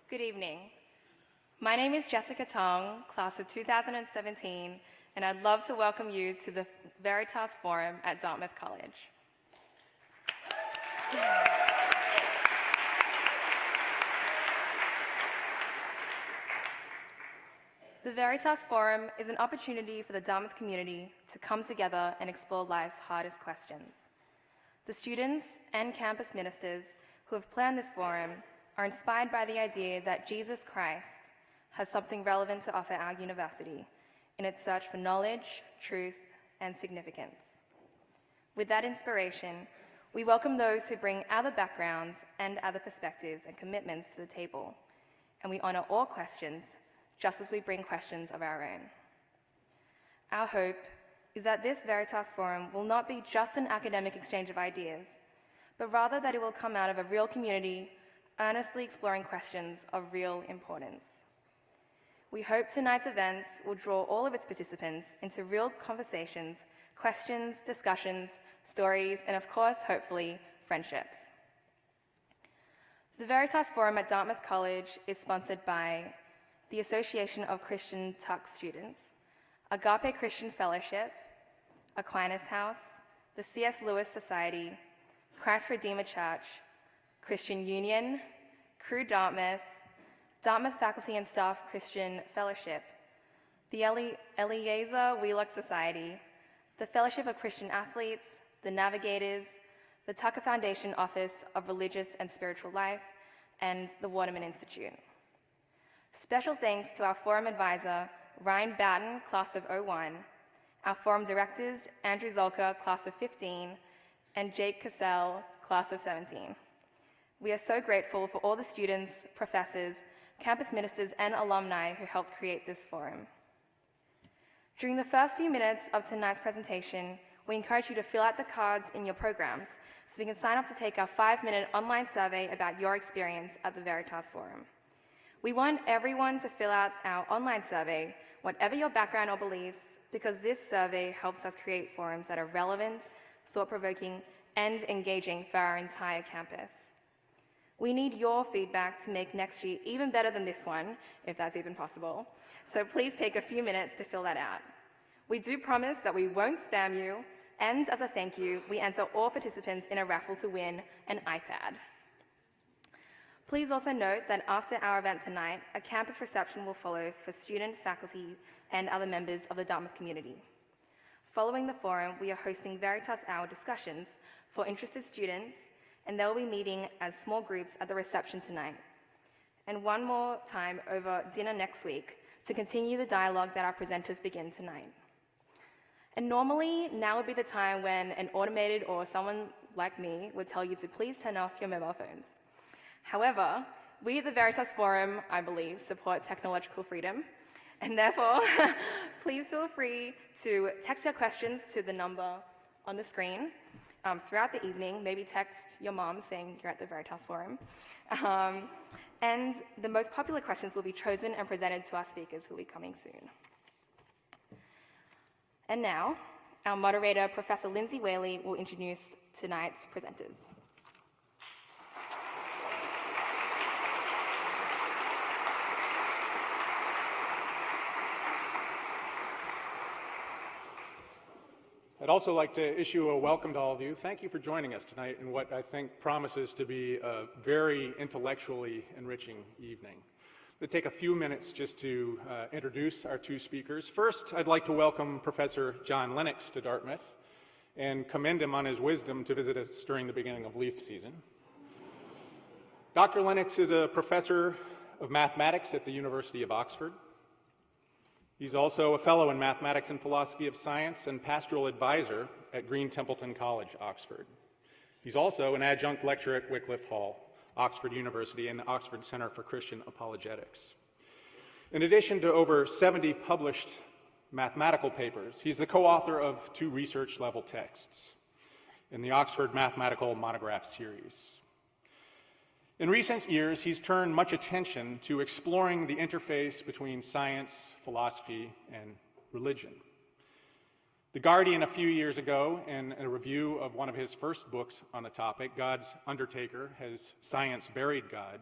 Good evening. My name is Jessica Tong, class of 2017, and I'd love to welcome you to the Veritas Forum at Dartmouth College. The Veritas Forum is an opportunity for the Dartmouth community to come together and explore life's hardest questions. The students and campus ministers who have planned this forum are inspired by the idea that Jesus Christ has something relevant to offer our university in its search for knowledge, truth, and significance. With that inspiration, we welcome those who bring other backgrounds and other perspectives and commitments to the table, and we honor all questions just as we bring questions of our own. Our hope is that this Veritas Forum will not be just an academic exchange of ideas, but rather that it will come out of a real community earnestly exploring questions of real importance. We hope tonight's events will draw all of its participants into real conversations, questions, discussions, stories, and of course, hopefully, friendships. The Veritas Forum at Dartmouth College is sponsored by the Association of Christian Tuck Students, Agape Christian Fellowship, Aquinas House, the C.S. Lewis Society, Christ Redeemer Church, Christian Union, Crew Dartmouth, Dartmouth Faculty and Staff Christian Fellowship, the Eliezer Wheelock Society, the Fellowship of Christian Athletes, the Navigators, the Tucker Foundation Office of Religious and Spiritual Life, and the Waterman Institute. Special thanks to our forum advisor, Ryan Batten, class of 01, our forum directors, Andrew Zolka, class of 15, and Jake Cassell, class of 17. We are so grateful for all the students, professors, campus ministers, and alumni who helped create this forum. During the first few minutes of tonight's presentation, we encourage you to fill out the cards in your programs so we can sign up to take our 5-minute online survey about your experience at the Veritas Forum. We want everyone to fill out our online survey, whatever your background or beliefs, because this survey helps us create forums that are relevant, thought-provoking, and engaging for our entire campus. We need your feedback to make next year even better than this one, if that's even possible. So please take a few minutes to fill that out. We do promise that we won't spam you, and as a thank you, we enter all participants in a raffle to win an iPad. Please also note that after our event tonight, a campus reception will follow for student, faculty, and other members of the Dartmouth community. Following the forum, we are hosting Veritas Hour discussions for interested students, and they'll be meeting as small groups at the reception tonight, and one more time over dinner next week to continue the dialogue that our presenters begin tonight. And normally, now would be the time when an automated or someone like me would tell you to please turn off your mobile phones. However, we at the Veritas Forum, I believe, support technological freedom, and therefore, please feel free to text your questions to the number on the screen throughout the evening. Maybe text your mom saying you're at the Veritas Forum. And the most popular questions will be chosen and presented to our speakers who will be coming soon. And now, our moderator, Professor Lindsay Whaley, will introduce tonight's presenters. I'd also like to issue a welcome to all of you. Thank you for joining us tonight in what I think promises to be a very intellectually enriching evening. I'm going to take a few minutes just to introduce our two speakers. First, I'd like to welcome Professor John Lennox to Dartmouth and commend him on his wisdom to visit us during the beginning of leaf season. Dr. Lennox is a professor of mathematics at the University of Oxford. He's also a fellow in mathematics and philosophy of science and pastoral advisor at Green Templeton College, Oxford. He's also an adjunct lecturer at Wycliffe Hall, Oxford University, and the Oxford Center for Christian Apologetics. In addition to over 70 published mathematical papers, he's the co-author of 2 research-level texts in the Oxford Mathematical Monograph series. In recent years, he's turned much attention to exploring the interface between science, philosophy, and religion. The Guardian a few years ago, in a review of one of his first books on the topic, God's Undertaker, Has Science Buried God?,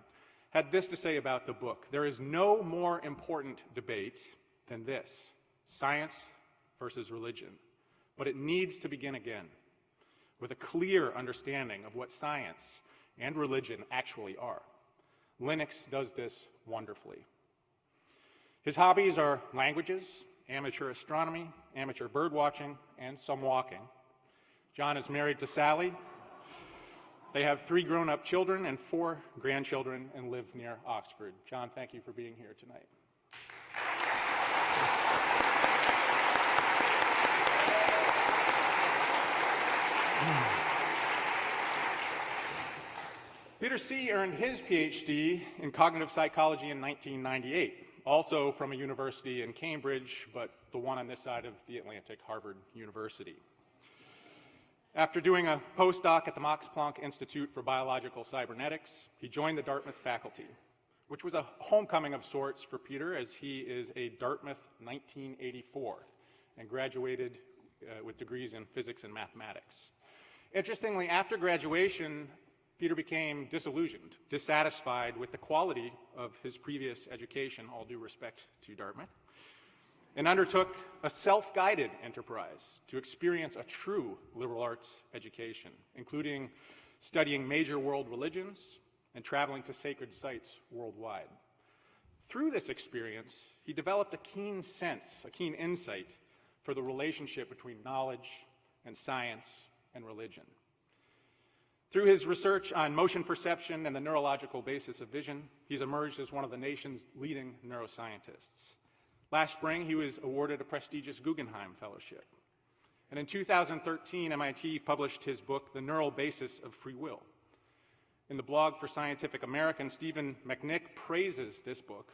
had this to say about the book: "There is no more important debate than this, science versus religion. But it needs to begin again with a clear understanding of what science and religion actually are. Lennox does this wonderfully." His hobbies are languages, amateur astronomy, amateur bird watching, and some walking. John is married to Sally. They have 3 grown-up children and 4 grandchildren and live near Oxford. John, thank you for being here tonight. Peter C. earned his PhD in cognitive psychology in 1998, also from a university in Cambridge, but the one on this side of the Atlantic, Harvard University. After doing a postdoc at the Max Planck Institute for Biological Cybernetics, he joined the Dartmouth faculty, which was a homecoming of sorts for Peter, as he is a Dartmouth 1984 and graduated with degrees in physics and mathematics. Interestingly, after graduation, Peter became disillusioned, dissatisfied with the quality of his previous education, all due respect to Dartmouth, and undertook a self-guided enterprise to experience a true liberal arts education, including studying major world religions and traveling to sacred sites worldwide. Through this experience, he developed a keen insight for the relationship between knowledge and science and religion. Through his research on motion perception and the neurological basis of vision, he's emerged as one of the nation's leading neuroscientists. Last spring, he was awarded a prestigious Guggenheim Fellowship. And in 2013, MIT published his book, The Neural Basis of Free Will. In the blog for Scientific American, Stephen McNick praises this book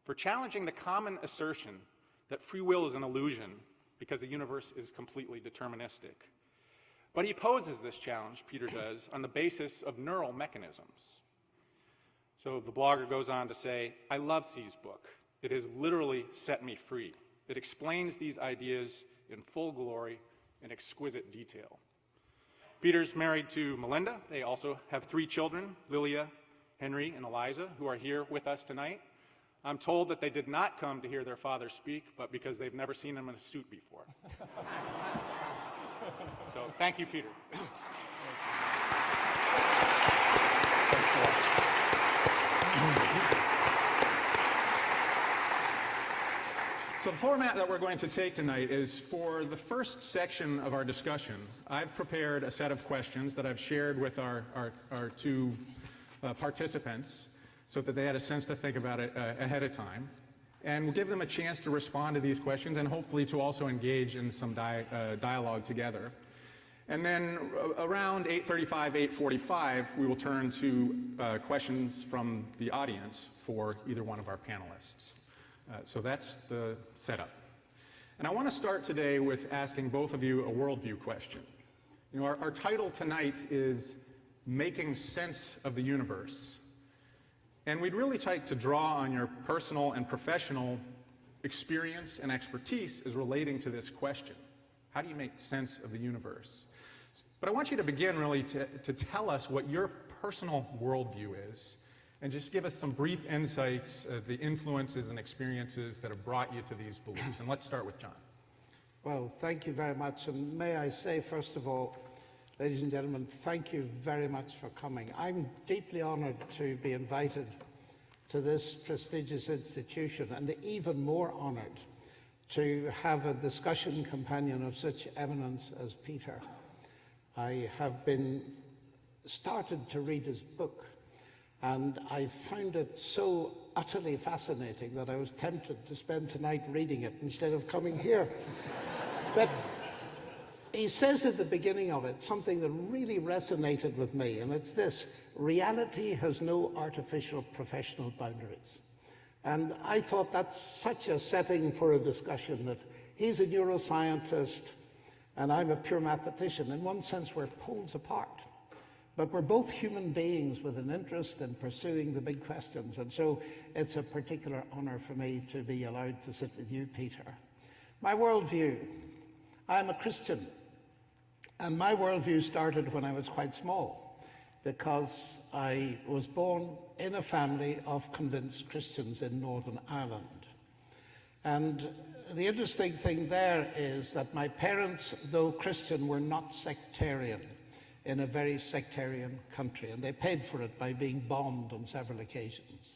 for challenging the common assertion that free will is an illusion because the universe is completely deterministic. But he poses this challenge, Peter does, on the basis of neural mechanisms. So the blogger goes on to say, "I love C's book. It has literally set me free. It explains these ideas in full glory and exquisite detail." Peter's married to Melinda. They also have 3 children, Lilia, Henry, and Eliza, who are here with us tonight. I'm told that they did not come to hear their father speak, but because they've never seen him in a suit before. So thank you, Peter. So the format that we're going to take tonight is, for the first section of our discussion, I've prepared a set of questions that I've shared with our 2 participants so that they had a sense to think about it ahead of time. And we'll give them a chance to respond to these questions and hopefully to also engage in some dialogue together. And then around 8:35, 8:45, we will turn to questions from the audience for either one of our panelists. So that's the setup. And I want to start today with asking both of you a worldview question. You know, our title tonight is Making Sense of the Universe. And we'd really like to draw on your personal and professional experience and expertise as relating to this question. How do you make sense of the universe? But I want you to begin really to tell us what your personal worldview is, and just give us some brief insights of the influences and experiences that have brought you to these beliefs. And let's start with John. Well, thank you very much. And may I say, first of all, ladies and gentlemen, thank you very much for coming. I'm deeply honored to be invited to this prestigious institution, and even more honored to have a discussion companion of such eminence as Peter. I have been started to read his book, and I found it so utterly fascinating that I was tempted to spend tonight reading it instead of coming here. But he says at the beginning of it something that really resonated with me, and it's this: reality has no artificial professional boundaries. And I thought that's such a setting for a discussion, that he's a neuroscientist and I'm a pure mathematician. In one sense, we're poles apart, but we're both human beings with an interest in pursuing the big questions. And so it's a particular honor for me to be allowed to sit with you, Peter. My worldview: I'm a Christian, and my worldview started when I was quite small, because I was born in a family of convinced Christians in Northern Ireland. And the interesting thing there is that my parents, though Christian, were not sectarian in a very sectarian country, and they paid for it by being bombed on several occasions.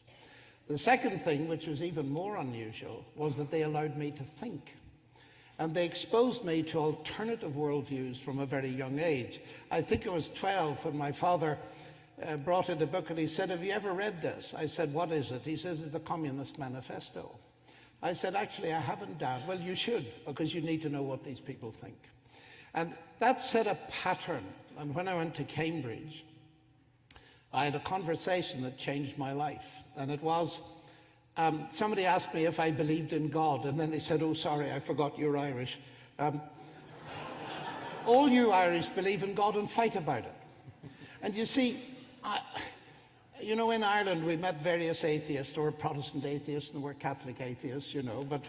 The second thing, which was even more unusual, was that they allowed me to think. And they exposed me to alternative worldviews from a very young age. I think I was 12 when my father brought in a book and he said, "Have you ever read this?" I said, "What is it?" He says, "It's the Communist Manifesto." I said, "Actually, I haven't, Dad." "Well, you should, because you need to know what these people think." And that set a pattern. And when I went to Cambridge, I had a conversation that changed my life. And it was, somebody asked me if I believed in God, and then they said, "Oh, sorry, I forgot you're Irish. All you Irish believe in God and fight about it." And you see, you know, in Ireland we met various atheists. There were Protestant atheists and there were Catholic atheists, you know, but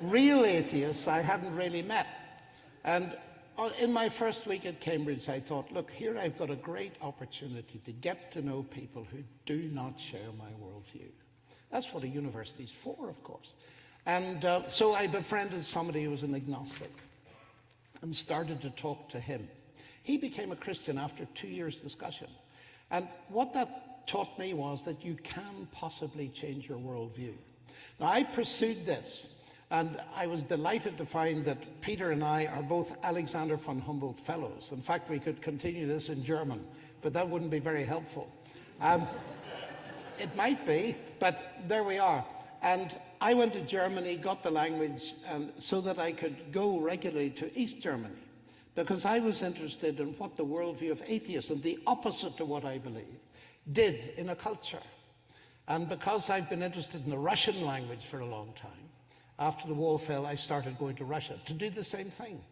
real atheists I hadn't really met. And in my first week at Cambridge, I thought, look, here I've got a great opportunity to get to know people who do not share my worldview. That's what a university's for, of course. And so I befriended somebody who was an agnostic and started to talk to him. He became a Christian after 2 years' discussion. And what that taught me was that you can possibly change your worldview. Now, I pursued this, and I was delighted to find that Peter and I are both Alexander von Humboldt Fellows. In fact, we could continue this in German, but that wouldn't be very helpful. It might be, but there we are. And I went to Germany, got the language, so that I could go regularly to East Germany, because I was interested in what the worldview of atheism, the opposite to what I believe, did in a culture. And because I've been interested in the Russian language for a long time, after the wall fell, I started going to Russia to do the same thing,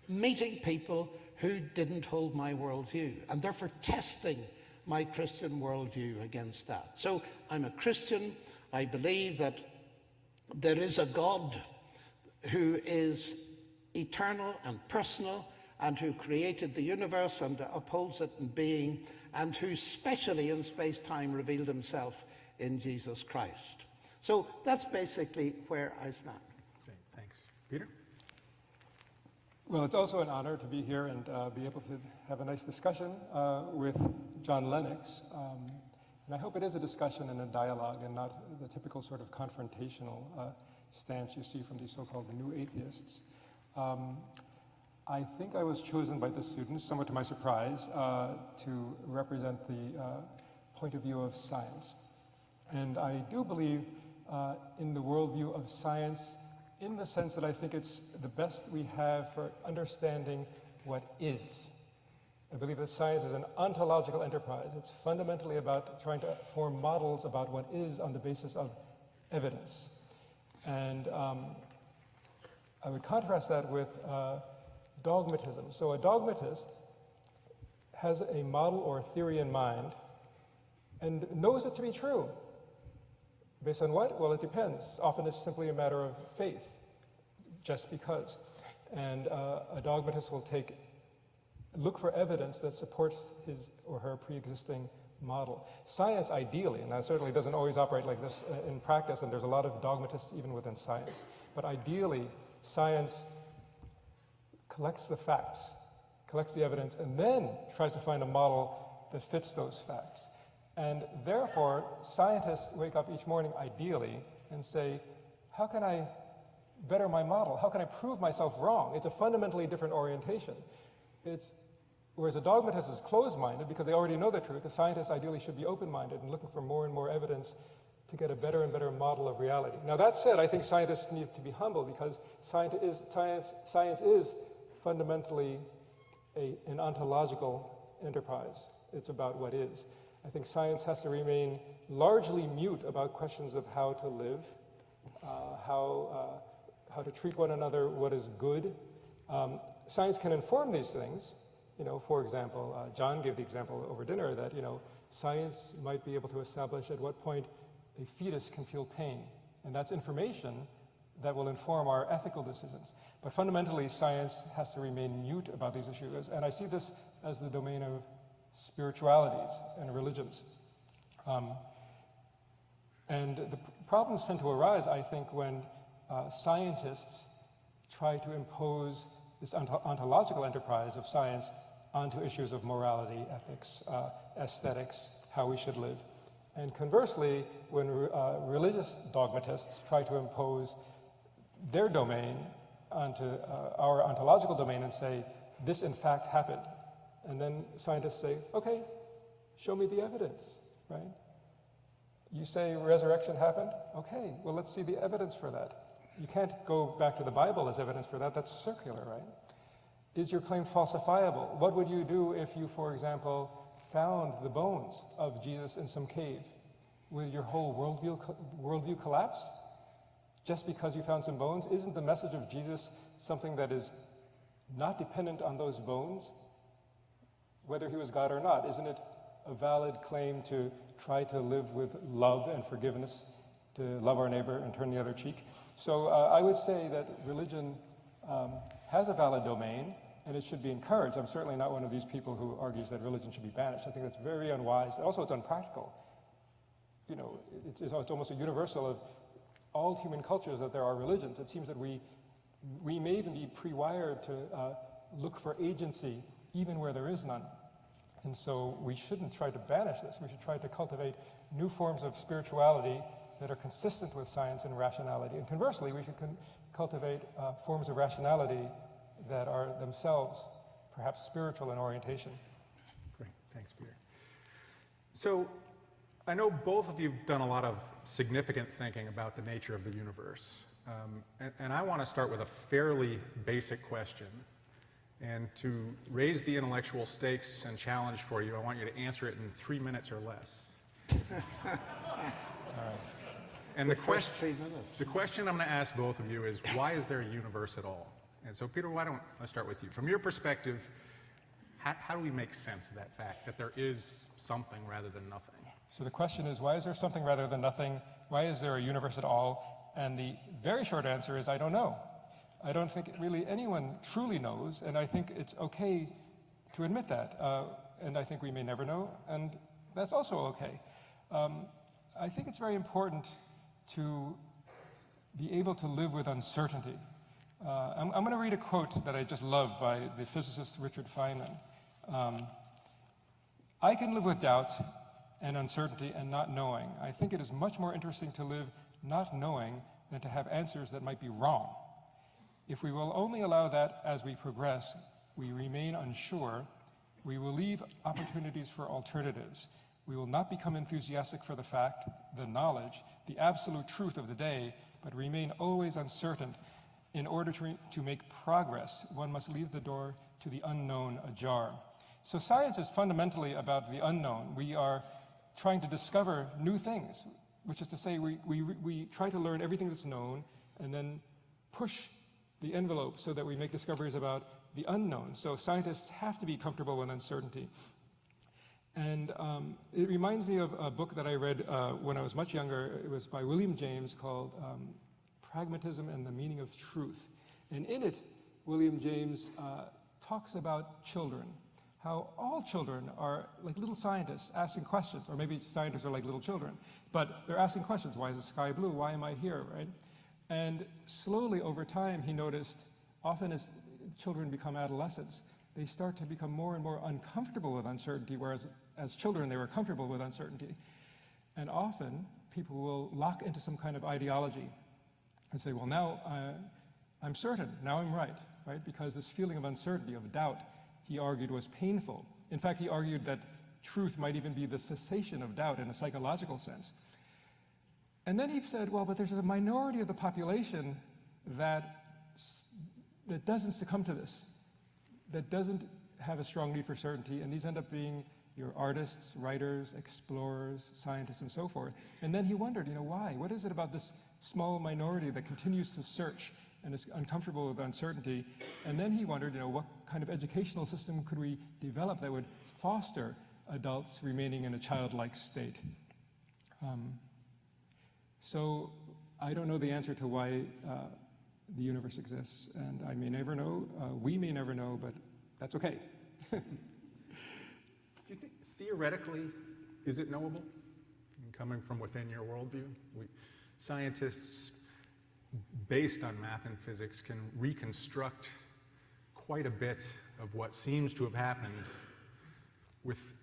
meeting people who didn't hold my worldview, and therefore testing my Christian worldview against that. So I'm a Christian. I believe that there is a God who is eternal and personal, and who created the universe and upholds it in being, and who specially in space-time revealed himself in Jesus Christ. So that's basically where I stand. Great, thanks. Peter? Well, it's also an honor to be here and be able to have a nice discussion with John Lennox. And I hope it is a discussion and a dialogue and not the typical sort of confrontational stance you see from these so-called new atheists. I think I was chosen by the students, somewhat to my surprise, to represent the point of view of science. And I do believe in the worldview of science in the sense that I think it's the best we have for understanding what is. I believe that science is an ontological enterprise. It's fundamentally about trying to form models about what is on the basis of evidence. And I would contrast that with dogmatism. So a dogmatist has a model or theory in mind and knows it to be true. Based on what? Well, it depends. Often it's simply a matter of faith, just because. And a dogmatist will look for evidence that supports his or her pre-existing model. Science, ideally, and that certainly doesn't always operate like this in practice, and there's a lot of dogmatists even within science, but ideally, science collects the facts, collects the evidence, and then tries to find a model that fits those facts. And therefore, scientists wake up each morning, ideally, and say, how can I better my model? How can I prove myself wrong? It's a fundamentally different orientation. Whereas a dogmatist is closed-minded because they already know the truth, a scientist ideally should be open-minded and looking for more and more evidence to get a better and better model of reality. Now that said, I think scientists need to be humble because science is fundamentally an ontological enterprise. It's about what is. I think science has to remain largely mute about questions of how to live, how to treat one another, what is good. Science can inform these things. You know, for example, John gave the example over dinner that, science might be able to establish at what point a fetus can feel pain. And that's information that will inform our ethical decisions. But fundamentally, science has to remain mute about these issues. And I see this as the domain of spiritualities and religions. And the problems tend to arise, I think, when scientists try to impose this ontological enterprise of science onto issues of morality, ethics, aesthetics, how we should live. And conversely, when religious dogmatists try to impose their domain onto our ontological domain and say, this in fact happened. And then scientists say, okay, show me the evidence, right? You say resurrection happened? Okay, well, let's see the evidence for that. You can't go back to the Bible as evidence for that. That's circular, right? Is your claim falsifiable? What would you do if you, for example, found the bones of Jesus in some cave? Will your whole worldview collapse? Just because you found some bones? Isn't the message of Jesus something that is not dependent on those bones, whether he was God or not? Isn't it a valid claim to try to live with love and forgiveness, to love our neighbor and turn the other cheek? So I would say that religion has a valid domain, and it should be encouraged. I'm certainly not one of these people who argues that religion should be banished. I think that's very unwise. Also, it's unpractical. You know, it's almost a universal of all human cultures that there are religions. It seems that we may even be pre-wired to look for agency even where there is none. And so we shouldn't try to banish this. We should try to cultivate new forms of spirituality that are consistent with science and rationality. And conversely, we should cultivate forms of rationality that are themselves perhaps spiritual in orientation. Great, thanks, Peter. So I know both of you have done a lot of significant thinking about the nature of the universe. And I want to start with a fairly basic question. And to raise the intellectual stakes and challenge for you, I want you to answer it in 3 minutes or less. All right. And the question I'm going to ask both of you is, why is there a universe at all? And so, Peter, why don't I start with you? From your perspective, how do we make sense of that fact, that there is something rather than nothing? So the question is, why is there something rather than nothing? Why is there a universe at all? And the very short answer is, I don't know. I don't think really anyone truly knows, and I think it's okay to admit that. And I think we may never know, and that's also okay. I think it's very important to be able to live with uncertainty. I'm going to read a quote that I just love by the physicist Richard Feynman. I can live with doubt and uncertainty and not knowing. I think it is much more interesting to live not knowing than to have answers that might be wrong. If we will only allow that as we progress, we remain unsure, we will leave opportunities for alternatives. We will not become enthusiastic for the fact, the knowledge, the absolute truth of the day, but remain always uncertain. In order to make progress, one must leave the door to the unknown ajar. So science is fundamentally about the unknown. We are trying to discover new things, which is to say we try to learn everything that's known and then push the envelope so that we make discoveries about the unknown. So scientists have to be comfortable with uncertainty. And it reminds me of a book that I read when I was much younger. It was by William James called Pragmatism and the Meaning of Truth. And in it, William James talks about children, how all children are like little scientists asking questions, or maybe scientists are like little children, but they're asking questions. Why is the sky blue? Why am I here, right? And slowly over time, he noticed, often as children become adolescents, they start to become more and more uncomfortable with uncertainty, whereas as children, they were comfortable with uncertainty. And often, people will lock into some kind of ideology and say, well, now I'm certain, now I'm right? Because this feeling of uncertainty, of doubt, he argued was painful. In fact, he argued that truth might even be the cessation of doubt in a psychological sense. And then he said, well, but there's a minority of the population that doesn't succumb to this, that doesn't have a strong need for certainty, and these end up being your artists, writers, explorers, scientists, and so forth. And then he wondered, why? What is it about this small minority that continues to search and is uncomfortable with uncertainty? And then he wondered, what kind of educational system could we develop that would foster adults remaining in a childlike state? So I don't know the answer to why the universe exists, and I may never know, we may never know, but that's okay. Do you think, theoretically, is it knowable? Coming from within your worldview? Scientists, based on math and physics, can reconstruct quite a bit of what seems to have happened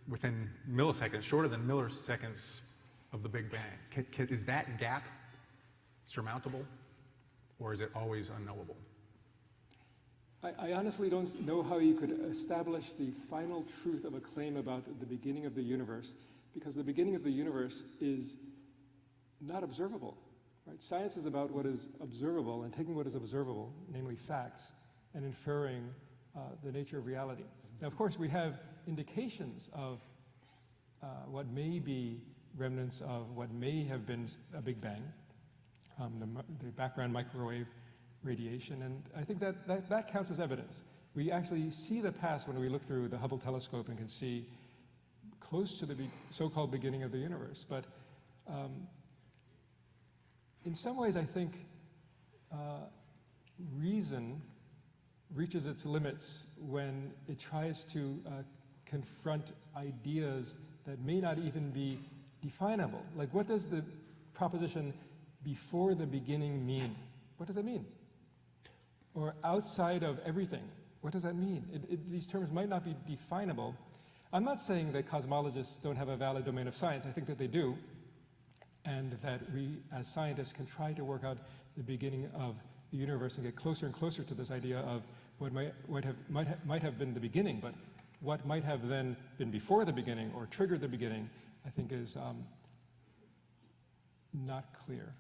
within milliseconds, shorter than milliseconds of the Big Bang. Is that gap surmountable, or is it always unknowable? I honestly don't know how you could establish the final truth of a claim about the beginning of the universe, because the beginning of the universe is not observable. Right? Science is about what is observable and taking what is observable, namely facts, and inferring the nature of reality. Now, of course, we have indications of what may be remnants of what may have been a Big Bang, the background microwave radiation, and I think that counts as evidence. We actually see the past when we look through the Hubble telescope and can see close to the so-called beginning of the universe. But in some ways, I think reason reaches its limits when it tries to confront ideas that may not even be definable. Like, what does the proposition before the beginning mean? What does it mean? Or outside of everything, what does that mean? These terms might not be definable. I'm not saying that cosmologists don't have a valid domain of science. I think that they do, and that we as scientists can try to work out the beginning of the universe and get closer and closer to this idea of what might have been the beginning, but what might have then been before the beginning or triggered the beginning, I think is not clear.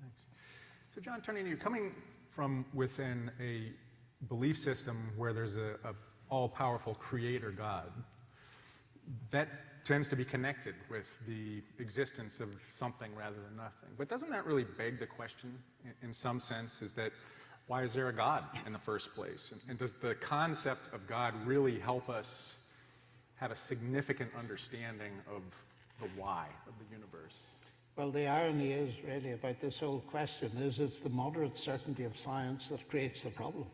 Thanks. So John, turning to you, coming from within a belief system where there's a all-powerful creator God, that tends to be connected with the existence of something rather than nothing. But doesn't that really beg the question, in some sense, is that why is there a God in the first place? And does the concept of God really help us have a significant understanding of the why of the universe? Well, the irony is really about this whole question is it's the moderate certainty of science that creates the problem.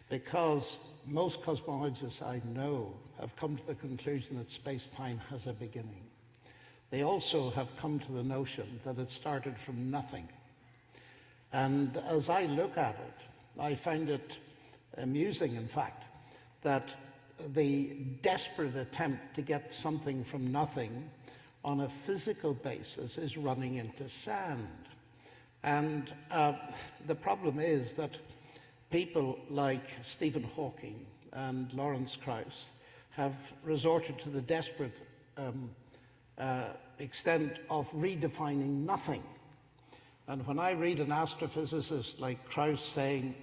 Because most cosmologists I know have come to the conclusion that space-time has a beginning. They also have come to the notion that it started from nothing. And as I look at it, I find it amusing, in fact, that the desperate attempt to get something from nothing on a physical basis is running into sand. And the problem is that people like Stephen Hawking and Lawrence Krauss have resorted to the desperate extent of redefining nothing. And when I read an astrophysicist like Krauss saying,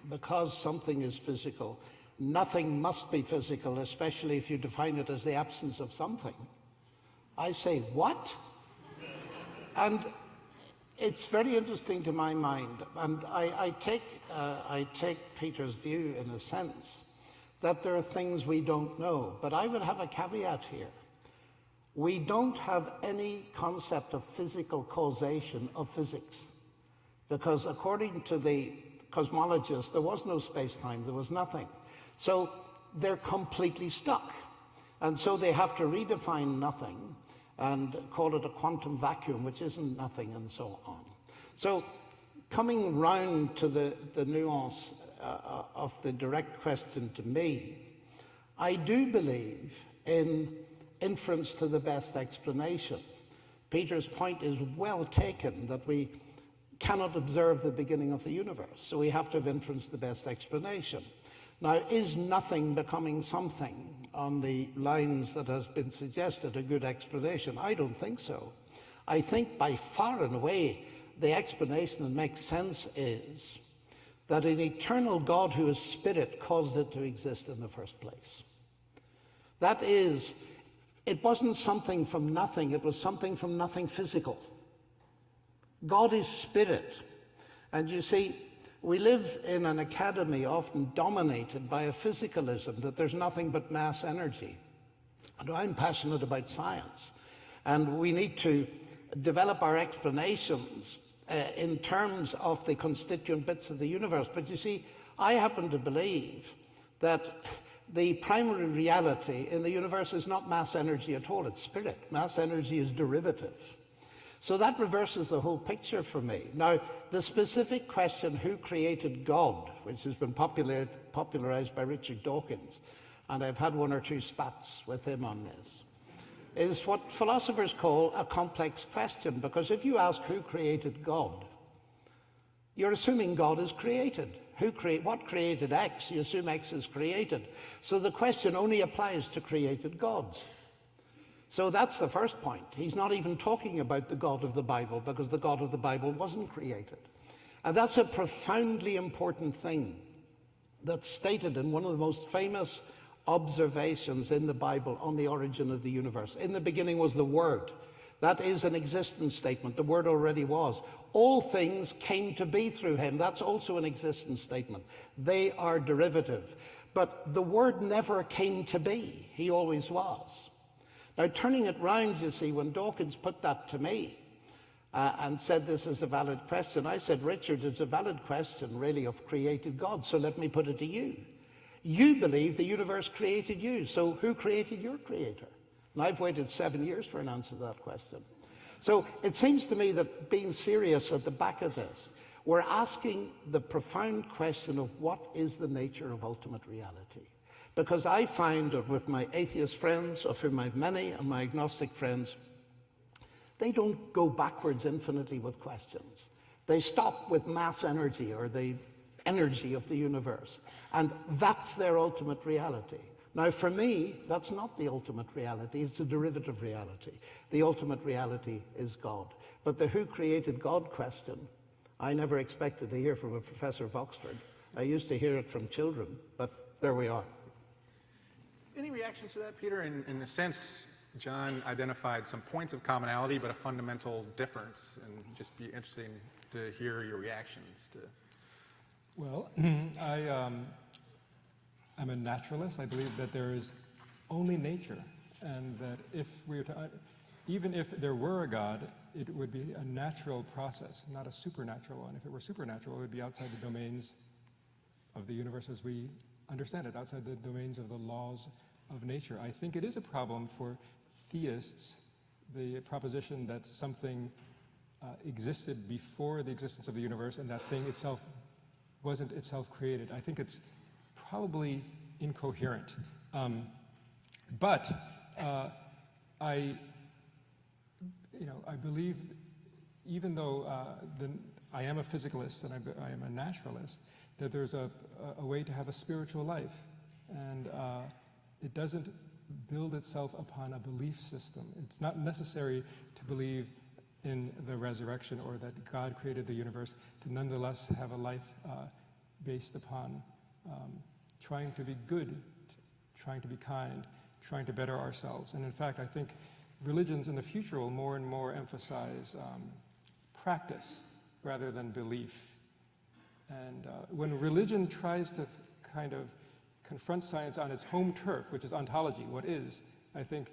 because something is physical, nothing must be physical, especially if you define it as the absence of something, I say, what? And it's very interesting to my mind, and I take Peter's view in a sense that there are things we don't know, but I would have a caveat here. We don't have any concept of physical causation of physics, because according to the cosmologists, there was no space-time, there was nothing. So they're completely stuck, and so they have to redefine nothing and call it a quantum vacuum, which isn't nothing, and so on. So coming round to the nuance of the direct question to me, I do believe in inference to the best explanation. Peter's point is well taken, that we cannot observe the beginning of the universe, so we have to have inference to the best explanation. Now, is nothing becoming something on the lines that has been suggested a good explanation? I don't think so. I think by far and away the explanation that makes sense is that an eternal God who is spirit caused it to exist in the first place. That is, it wasn't something from nothing, it was something from nothing physical. God is spirit. And you see, we live in an academy often dominated by a physicalism, that there's nothing but mass energy. And I'm passionate about science, and we need to develop our explanations in terms of the constituent bits of the universe. But you see, I happen to believe that the primary reality in the universe is not mass energy at all, it's spirit. Mass energy is derivative. So that reverses the whole picture for me. Now, the specific question, who created God, which has been popularized by Richard Dawkins, and I've had one or two spats with him on this, is what philosophers call a complex question, because if you ask who created God, you're assuming God is created. What created X? You assume X is created. So the question only applies to created gods. So that's the first point. He's not even talking about the God of the Bible, because the God of the Bible wasn't created. And that's a profoundly important thing that's stated in one of the most famous observations in the Bible on the origin of the universe. In the beginning was the Word. That is an existence statement. The Word already was. All things came to be through him. That's also an existence statement. They are derivative. But the Word never came to be. He always was. Now, turning it round, you see, when Dawkins put that to me and said this is a valid question, I said, Richard, it's a valid question, really, of created God, so let me put it to you. You believe the universe created you, so who created your creator? And I've waited 7 years for an answer to that question. So it seems to me that being serious at the back of this, we're asking the profound question of what is the nature of ultimate reality? Because I find that with my atheist friends, of whom I've many, and my agnostic friends, they don't go backwards infinitely with questions. They stop with mass energy, or the energy of the universe. And that's their ultimate reality. Now, for me, that's not the ultimate reality. It's a derivative reality. The ultimate reality is God. But the who created God question, I never expected to hear from a professor of Oxford. I used to hear it from children, but there we are. Any reactions to that, Peter? In a sense, John identified some points of commonality, but a fundamental difference, and just be interesting to hear your reactions to. Well, I'm a naturalist. I believe that there is only nature, and that if we were to, even if there were a God, it would be a natural process, not a supernatural one. If it were supernatural, it would be outside the domains of the universe as we understand it, outside the domains of the laws of nature. I think it is a problem for theists, the proposition that something existed before the existence of the universe, and that thing itself wasn't itself created. I think it's probably incoherent. But I believe, even though I am a physicalist and I am a naturalist, that there's a way to have a spiritual life, and it doesn't build itself upon a belief system. It's not necessary to believe in the resurrection or that God created the universe to nonetheless have a life based upon trying to be good, trying to be kind, trying to better ourselves. And in fact, I think religions in the future will more and more emphasize practice rather than belief. And when religion tries to kind of confront science on its home turf, which is ontology, what is, I think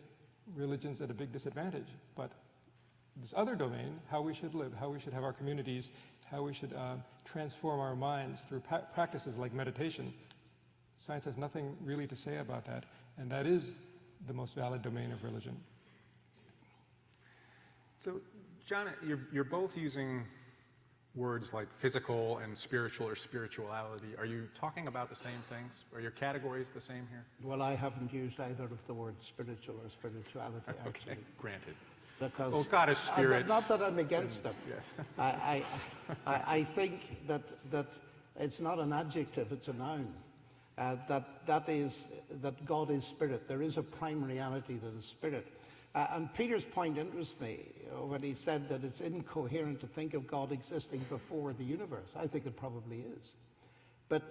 religion's at a big disadvantage. But this other domain, how we should live, how we should have our communities, how we should transform our minds through practices like meditation, science has nothing really to say about that, and that is the most valid domain of religion. So, John, you're both using words like physical and spiritual or spirituality. Are you talking about the same things? Are your categories the same here? Well, I haven't used either of the words spiritual or spirituality, actually. Okay, granted. Because well, God is spirit. Not that I'm against them. Yes. I think that it's not an adjective, it's a noun. That God is spirit. There is a prime reality that is spirit. And Peter's point interests me when he said that it's incoherent to think of God existing before the universe. I think it probably is. But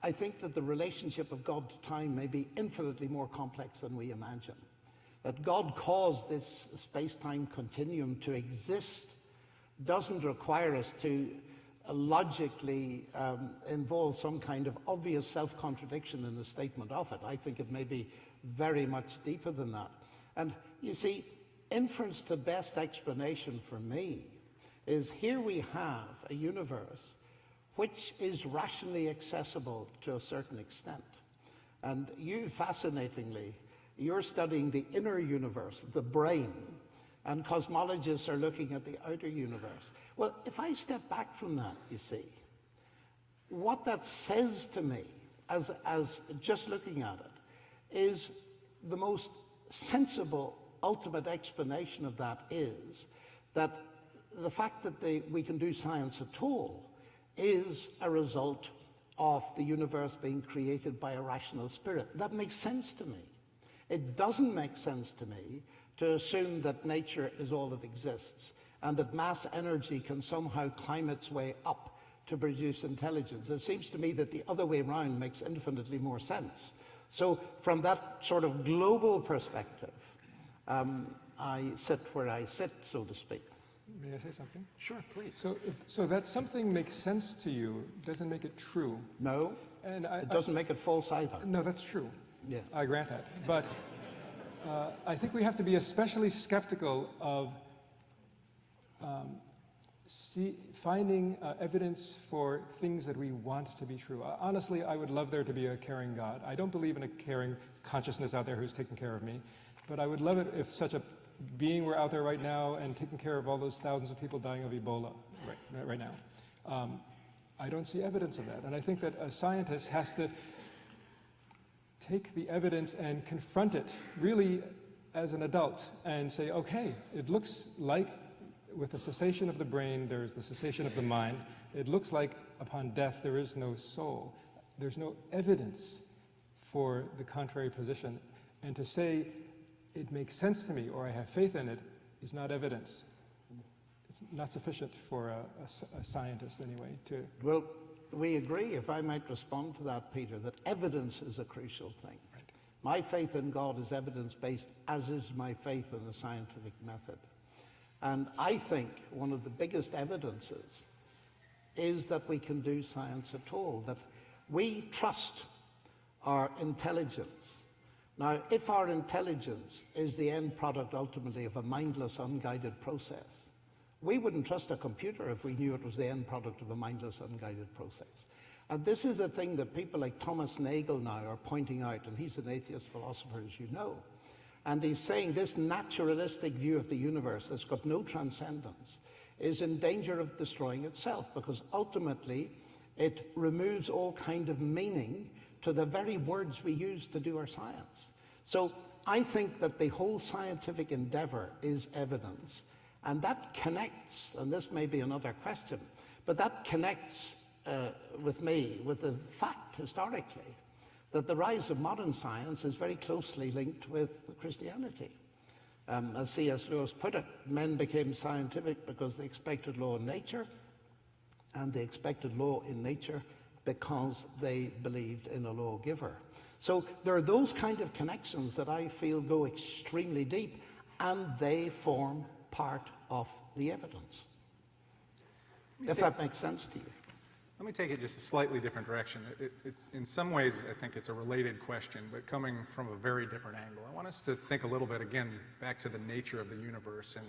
I think that the relationship of God to time may be infinitely more complex than we imagine. That God caused this space-time continuum to exist doesn't require us to logically involve some kind of obvious self-contradiction in the statement of it. I think it may be very much deeper than that. And you see, inference to best explanation for me is here we have a universe which is rationally accessible to a certain extent. And you, fascinatingly, you're studying the inner universe, the brain, and cosmologists are looking at the outer universe. Well, if I step back from that, you see, what that says to me, as just looking at it, is the most sensible, ultimate explanation of that is that the fact that we can do science at all is a result of the universe being created by a rational spirit. That makes sense to me. It doesn't make sense to me to assume that nature is all that exists and that mass energy can somehow climb its way up to produce intelligence. It seems to me that the other way around makes infinitely more sense. So from that sort of global perspective, I sit where I sit, so to speak. May I say something? Sure, please. So that something makes sense to you doesn't make it true. No, and it doesn't make it false either. No, that's true. Yeah. I grant that. But I think we have to be especially skeptical of finding evidence for things that we want to be true. Honestly, I would love there to be a caring God. I don't believe in a caring consciousness out there who's taking care of me, but I would love it if such a being were out there right now and taking care of all those thousands of people dying of Ebola right now. I don't see evidence of that, and I think that a scientist has to take the evidence and confront it really as an adult and say, okay, it looks like with the cessation of the brain, there's the cessation of the mind. It looks like upon death, there is no soul. There's no evidence for the contrary position. And to say it makes sense to me or I have faith in it is not evidence. It's not sufficient for a scientist anyway to... Well, we agree, if I might respond to that, Peter, that evidence is a crucial thing. Right. My faith in God is evidence-based, as is my faith in the scientific method. And I think one of the biggest evidences is that we can do science at all, that we trust our intelligence. Now, if our intelligence is the end product ultimately of a mindless, unguided process, we wouldn't trust a computer if we knew it was the end product of a mindless, unguided process. And this is a thing that people like Thomas Nagel now are pointing out, and he's an atheist philosopher, as you know. And he's saying this naturalistic view of the universe that's got no transcendence is in danger of destroying itself, because ultimately it removes all kind of meaning to the very words we use to do our science. So I think that the whole scientific endeavor is evidence, and that connects, and this may be another question, but that connects with me with the fact historically that the rise of modern science is very closely linked with Christianity. As C.S. Lewis put it, men became scientific because they expected law in nature, and they expected law in nature because they believed in a lawgiver. So there are those kind of connections that I feel go extremely deep, and they form part of the evidence. If that makes sense to you. Let me take it just a slightly different direction. In some ways, I think it's a related question, but coming from a very different angle. I want us to think a little bit, again, back to the nature of the universe and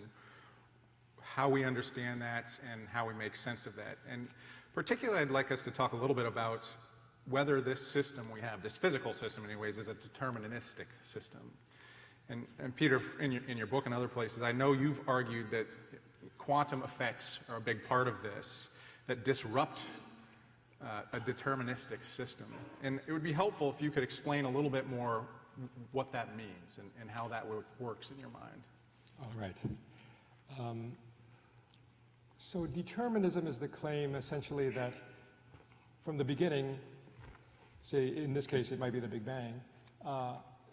how we understand that and how we make sense of that. And particularly, I'd like us to talk a little bit about whether this system we have, this physical system anyways, is a deterministic system. And Peter, in your book and other places, I know you've argued that quantum effects are a big part of this, that disrupt a deterministic system. And it would be helpful if you could explain a little bit more what that means and how that works in your mind. All right. So determinism is the claim essentially that from the beginning, say in this case it might be the Big Bang,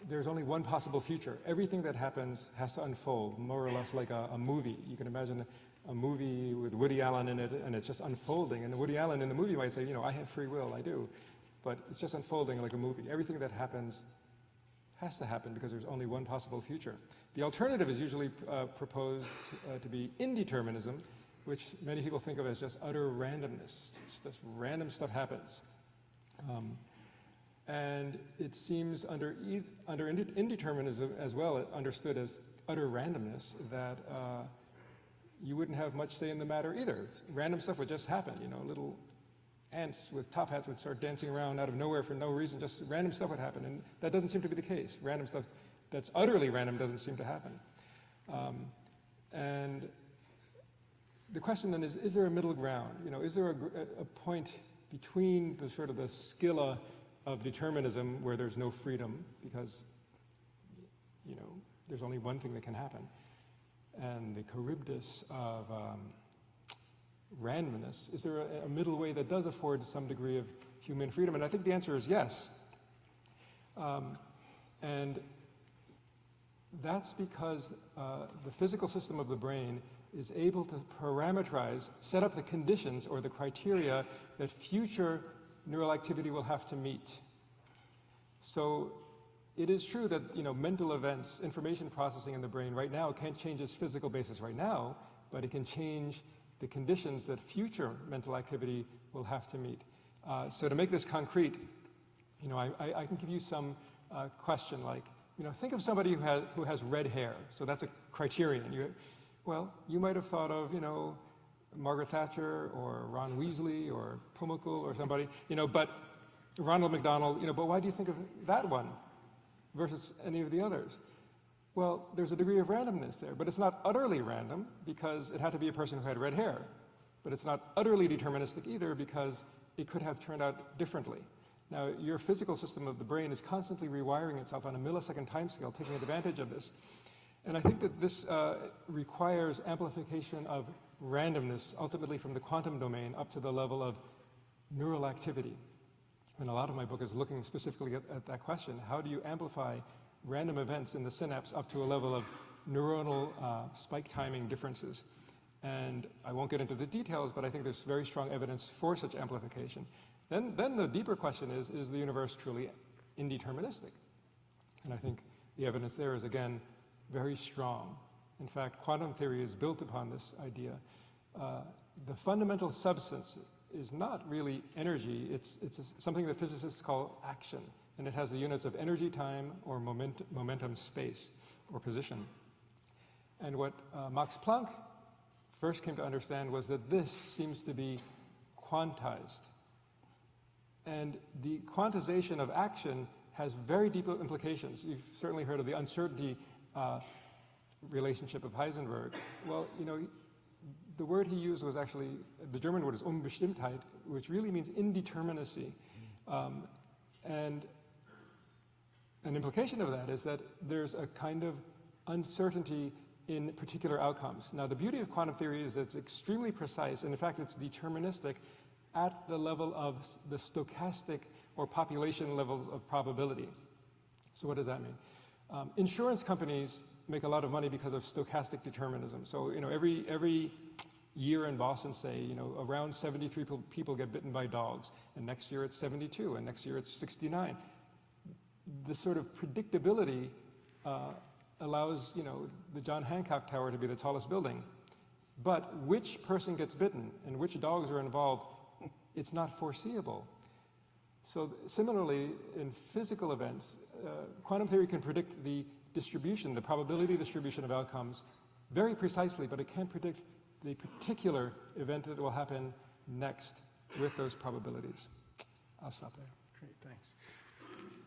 there's only one possible future. Everything that happens has to unfold, more or less like a movie. You can imagine a movie with Woody Allen in it, and it's just unfolding. And Woody Allen in the movie might say, you know, I have free will, I do. But it's just unfolding like a movie. Everything that happens has to happen because there's only one possible future. The alternative is usually proposed to be indeterminism, which many people think of as just utter randomness. It's just random stuff happens. And it seems under indeterminism as well, understood as utter randomness, that you wouldn't have much say in the matter either. Random stuff would just happen, you know, little ants with top hats would start dancing around out of nowhere for no reason, just random stuff would happen. And that doesn't seem to be the case. Random stuff that's utterly random doesn't seem to happen. And the question then is there a middle ground? You know, is there a point between the sort of the Scylla of determinism where there's no freedom because, you know, there's only one thing that can happen, and the Charybdis of randomness? Is there a middle way that does afford some degree of human freedom? And I think the answer is yes. And that's because the physical system of the brain is able to parameterize, set up the conditions or the criteria that future neural activity will have to meet. So it is true that, you know, mental events, information processing in the brain right now can't change its physical basis right now, but it can change the conditions that future mental activity will have to meet. So to make this concrete, you know, I can give you some question like, you know, think of somebody who has red hair. So that's a criterion. You might have thought of, you know, Margaret Thatcher or Ron Weasley or Pumukul or somebody, you know, but Ronald McDonald, you know, but why do you think of that one versus any of the others? Well, there's a degree of randomness there, but it's not utterly random because it had to be a person who had red hair. But it's not utterly deterministic either because it could have turned out differently. Now, your physical system of the brain is constantly rewiring itself on a millisecond timescale, taking advantage of this. And I think that this requires amplification of randomness, ultimately from the quantum domain up to the level of neural activity. And a lot of my book is looking specifically at that question. How do you amplify random events in the synapse up to a level of neuronal spike timing differences? And I won't get into the details, but I think there's very strong evidence for such amplification. Then the deeper question is the universe truly indeterministic? And I think the evidence there is, again, very strong. In fact, quantum theory is built upon this idea. The fundamental substance is not really energy, it's something that physicists call action, and it has the units of energy, time, or momentum, space, or position. And what Max Planck first came to understand was that this seems to be quantized. And the quantization of action has very deep implications. You've certainly heard of the uncertainty relationship of Heisenberg. Well, you know, the word he used was actually, the German word is Unbestimmtheit, which really means indeterminacy. And an implication of that is that there's a kind of uncertainty in particular outcomes. Now, the beauty of quantum theory is that it's extremely precise, and in fact, it's deterministic at the level of the stochastic or population level of probability. So what does that mean? Insurance companies make a lot of money because of stochastic determinism. So, you know, every year in Boston, say, you know, around 73 people get bitten by dogs, and next year it's 72, and next year it's 69. The sort of predictability allows, you know, the John Hancock Tower to be the tallest building. But which person gets bitten and which dogs are involved, it's not foreseeable. So similarly, in physical events, quantum theory can predict the distribution, the probability distribution of outcomes very precisely, but it can't predict the particular event that will happen next with those probabilities. I'll stop there. Great, thanks.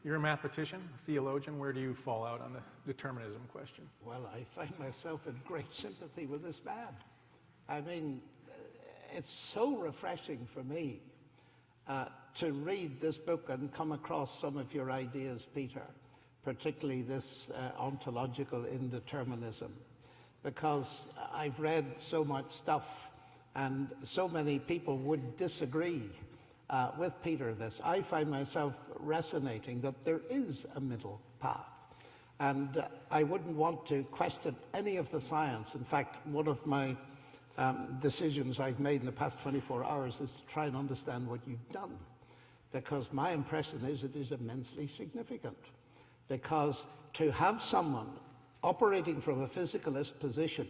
You're a mathematician, a theologian. Where do you fall out on the determinism question? Well, I find myself in great sympathy with this man. I mean, it's so refreshing for me to read this book and come across some of your ideas, Peter, particularly this ontological indeterminism, because I've read so much stuff and so many people would disagree with Peter this. I find myself resonating that there is a middle path. And I wouldn't want to question any of the science. In fact, one of my decisions I've made in the past 24 hours is to try and understand what you've done. Because my impression is it is immensely significant. Because to have someone operating from a physicalist position,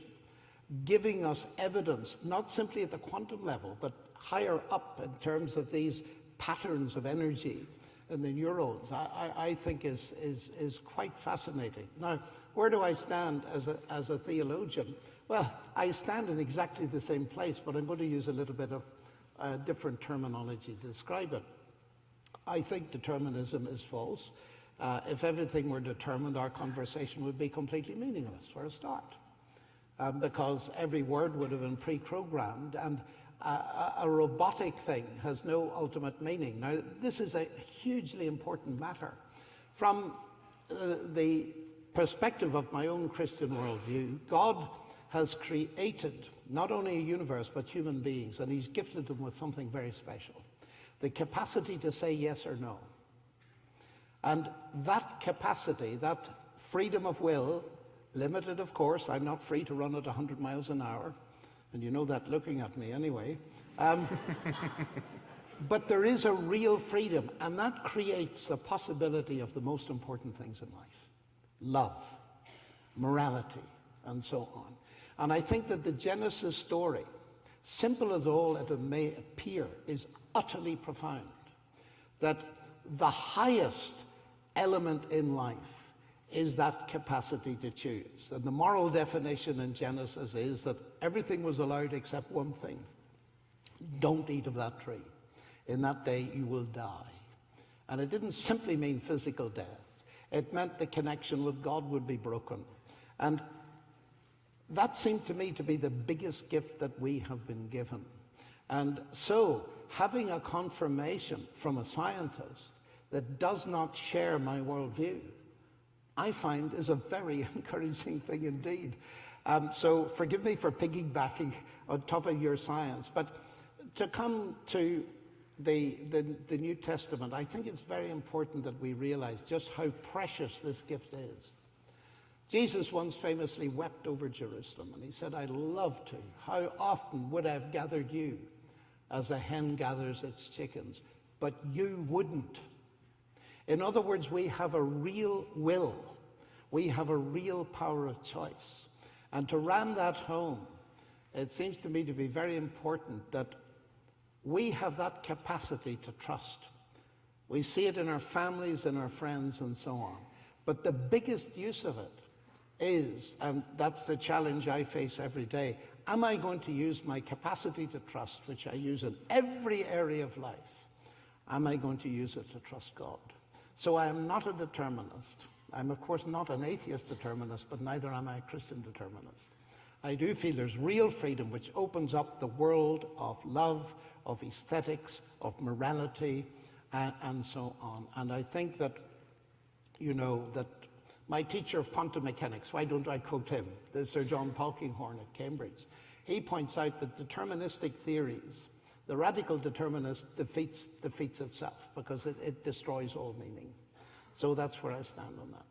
giving us evidence, not simply at the quantum level, but higher up in terms of these patterns of energy in the neurons, I think is quite fascinating. Now, where do I stand as a theologian? Well, I stand in exactly the same place, but I'm going to use a little bit different terminology to describe it. I think determinism is false. If everything were determined, our conversation would be completely meaningless for a start, because every word would have been pre-programmed, and a robotic thing has no ultimate meaning. Now, this is a hugely important matter. From the perspective of my own Christian worldview, God has created not only a universe but human beings, and he's gifted them with something very special: the capacity to say yes or no. And that capacity, that freedom of will, limited of course, I'm not free to run at 100 miles an hour, and you know that looking at me anyway, but there is a real freedom, and that creates the possibility of the most important things in life: love, morality, and so on. And I think that the Genesis story, simple as all it may appear, is utterly profound. That the highest element in life is that capacity to choose. And the moral definition in Genesis is that everything was allowed except one thing: don't eat of that tree. In that day you will die. And it didn't simply mean physical death. It meant the connection with God would be broken. And that seemed to me to be the biggest gift that we have been given. And so, having a confirmation from a scientist that does not share my worldview, I find is a very encouraging thing indeed. So forgive me for piggybacking on top of your science, but to come to the New Testament, I think it's very important that we realize just how precious this gift is. Jesus once famously wept over Jerusalem, and he said, "I'd love to. How often would I have gathered you as a hen gathers its chickens? But you wouldn't." In other words, we have a real will. We have a real power of choice. And to ram that home, it seems to me to be very important that we have that capacity to trust. We see it in our families, in our friends, and so on. But the biggest use of it is, and that's the challenge I face every day, am I going to use my capacity to trust, which I use in every area of life, am I going to use it to trust God? So I am not a determinist. I'm of course not an atheist determinist, but neither am I a Christian determinist. I do feel there's real freedom which opens up the world of love, of aesthetics, of morality, and so on. And I think that, you know, that my teacher of quantum mechanics, why don't I quote him, Sir John Polkinghorne at Cambridge, he points out that deterministic theories, the radical determinist defeats itself because it destroys all meaning. So that's where I stand on that.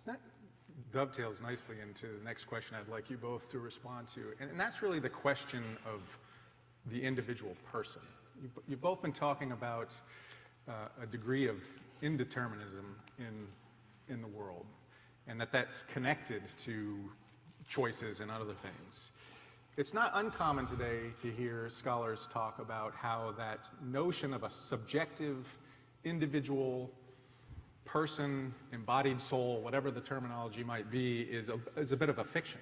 That dovetails nicely into the next question I'd like you both to respond to, and that's really the question of the individual person. You've both been talking about a degree of indeterminism in the world, and that's connected to choices and other things. It's not uncommon today to hear scholars talk about how that notion of a subjective, individual person, embodied soul, whatever the terminology might be, is a bit of a fiction.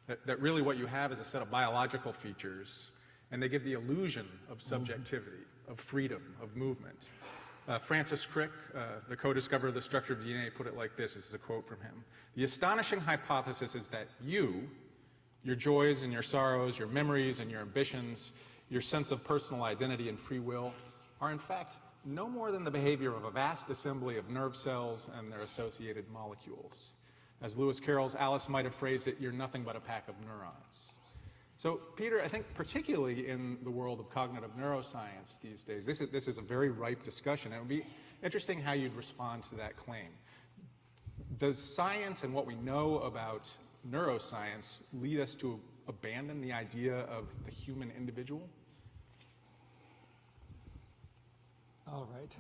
That really what you have is a set of biological features, and they give the illusion of subjectivity, of freedom, of movement. Francis Crick, the co-discoverer of the structure of DNA, put it like this. This is a quote from him. "The astonishing hypothesis is that you, your joys and your sorrows, your memories and your ambitions, your sense of personal identity and free will, are in fact no more than the behavior of a vast assembly of nerve cells and their associated molecules. As Lewis Carroll's Alice might have phrased it, you're nothing but a pack of neurons." So, Peter, I think particularly in the world of cognitive neuroscience these days, this is a very ripe discussion. It would be interesting how you'd respond to that claim. Does science and what we know about neuroscience lead us to abandon the idea of the human individual? All right.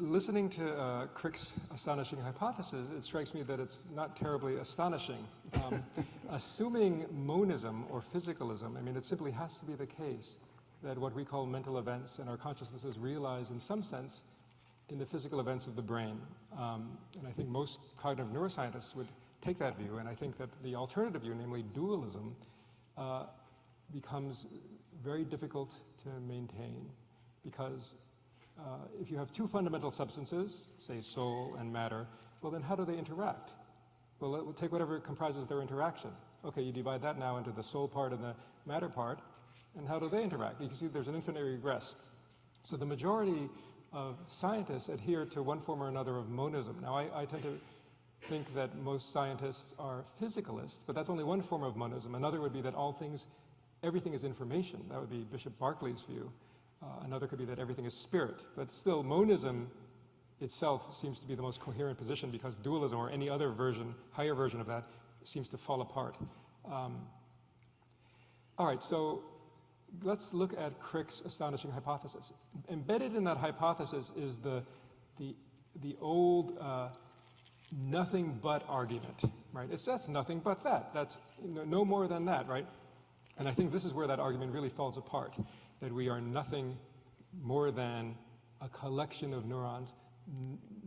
Listening to Crick's astonishing hypothesis, it strikes me that it's not terribly astonishing. Assuming monism or physicalism, I mean, it simply has to be the case that what we call mental events and our consciousnesses realize in some sense in the physical events of the brain. And I think most cognitive neuroscientists would take that view, and I think that the alternative view, namely dualism, becomes very difficult to maintain because if you have two fundamental substances, say soul and matter, well then how do they interact? Well, take whatever comprises their interaction. Okay, you divide that now into the soul part and the matter part, and how do they interact? You can see there's an infinite regress. So the majority of scientists adhere to one form or another of monism. Now, I tend to think that most scientists are physicalists, but that's only one form of monism. Another would be that everything is information. That would be Bishop Berkeley's view. Another could be that everything is spirit. But still, monism itself seems to be the most coherent position because dualism or any other version, higher version of that, seems to fall apart. All right, so let's look at Crick's astonishing hypothesis. Embedded in that hypothesis is the old nothing but argument, right? That's nothing but that. That's no more than that, right? And I think this is where that argument really falls apart, that we are nothing more than a collection of neurons,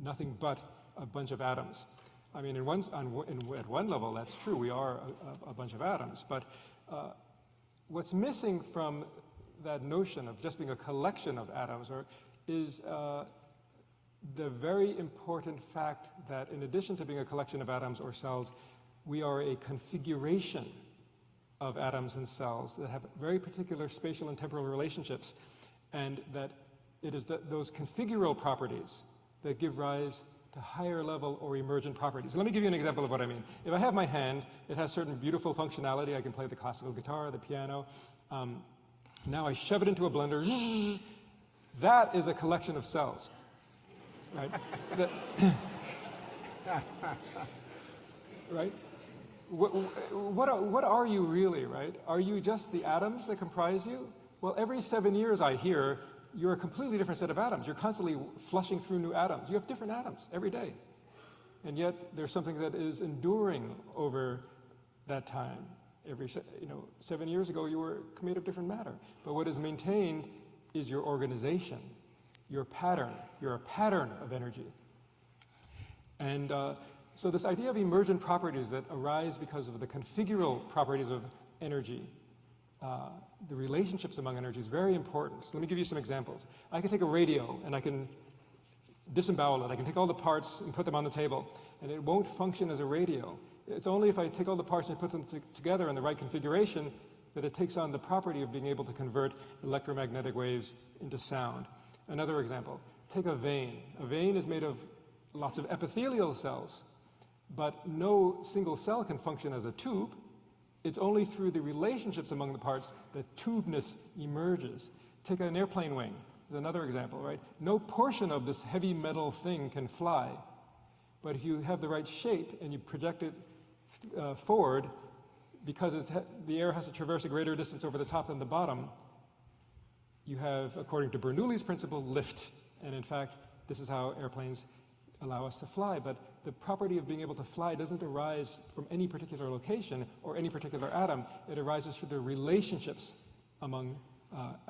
nothing but a bunch of atoms. I mean, at one level, that's true. We are a bunch of atoms. But what's missing from that notion of just being a collection of atoms is the very important fact that in addition to being a collection of atoms or cells, we are a configuration of atoms and cells that have very particular spatial and temporal relationships, and that it is those configural properties that give rise to higher level or emergent properties. Let me give you an example of what I mean. If I have my hand, it has certain beautiful functionality. I can play the classical guitar, the piano. Now I shove it into a blender. That is a collection of cells, right? Right? What are you really, right? Are you just the atoms that comprise you? Well, every 7 years I hear you're a completely different set of atoms. You're constantly flushing through new atoms. You have different atoms every day. And yet there's something that is enduring over that time. 7 years ago you were made of different matter. But what is maintained is your organization, your pattern. You're a pattern of energy. And so this idea of emergent properties that arise because of the configural properties of energy, the relationships among energy is very important. So let me give you some examples. I can take a radio and I can disembowel it. I can take all the parts and put them on the table, and it won't function as a radio. It's only if I take all the parts and put them together in the right configuration that it takes on the property of being able to convert electromagnetic waves into sound. Another example, take a vein. A vein is made of lots of epithelial cells, but no single cell can function as a tube. It's only through the relationships among the parts that tubeness emerges. Take an airplane wing, is another example, right? No portion of this heavy metal thing can fly, but if you have the right shape and you project it forward, because the air has to traverse a greater distance over the top than the bottom, you have, according to Bernoulli's principle, lift. And in fact, this is how airplanes allow us to fly. But the property of being able to fly doesn't arise from any particular location or any particular atom. It arises through the relationships among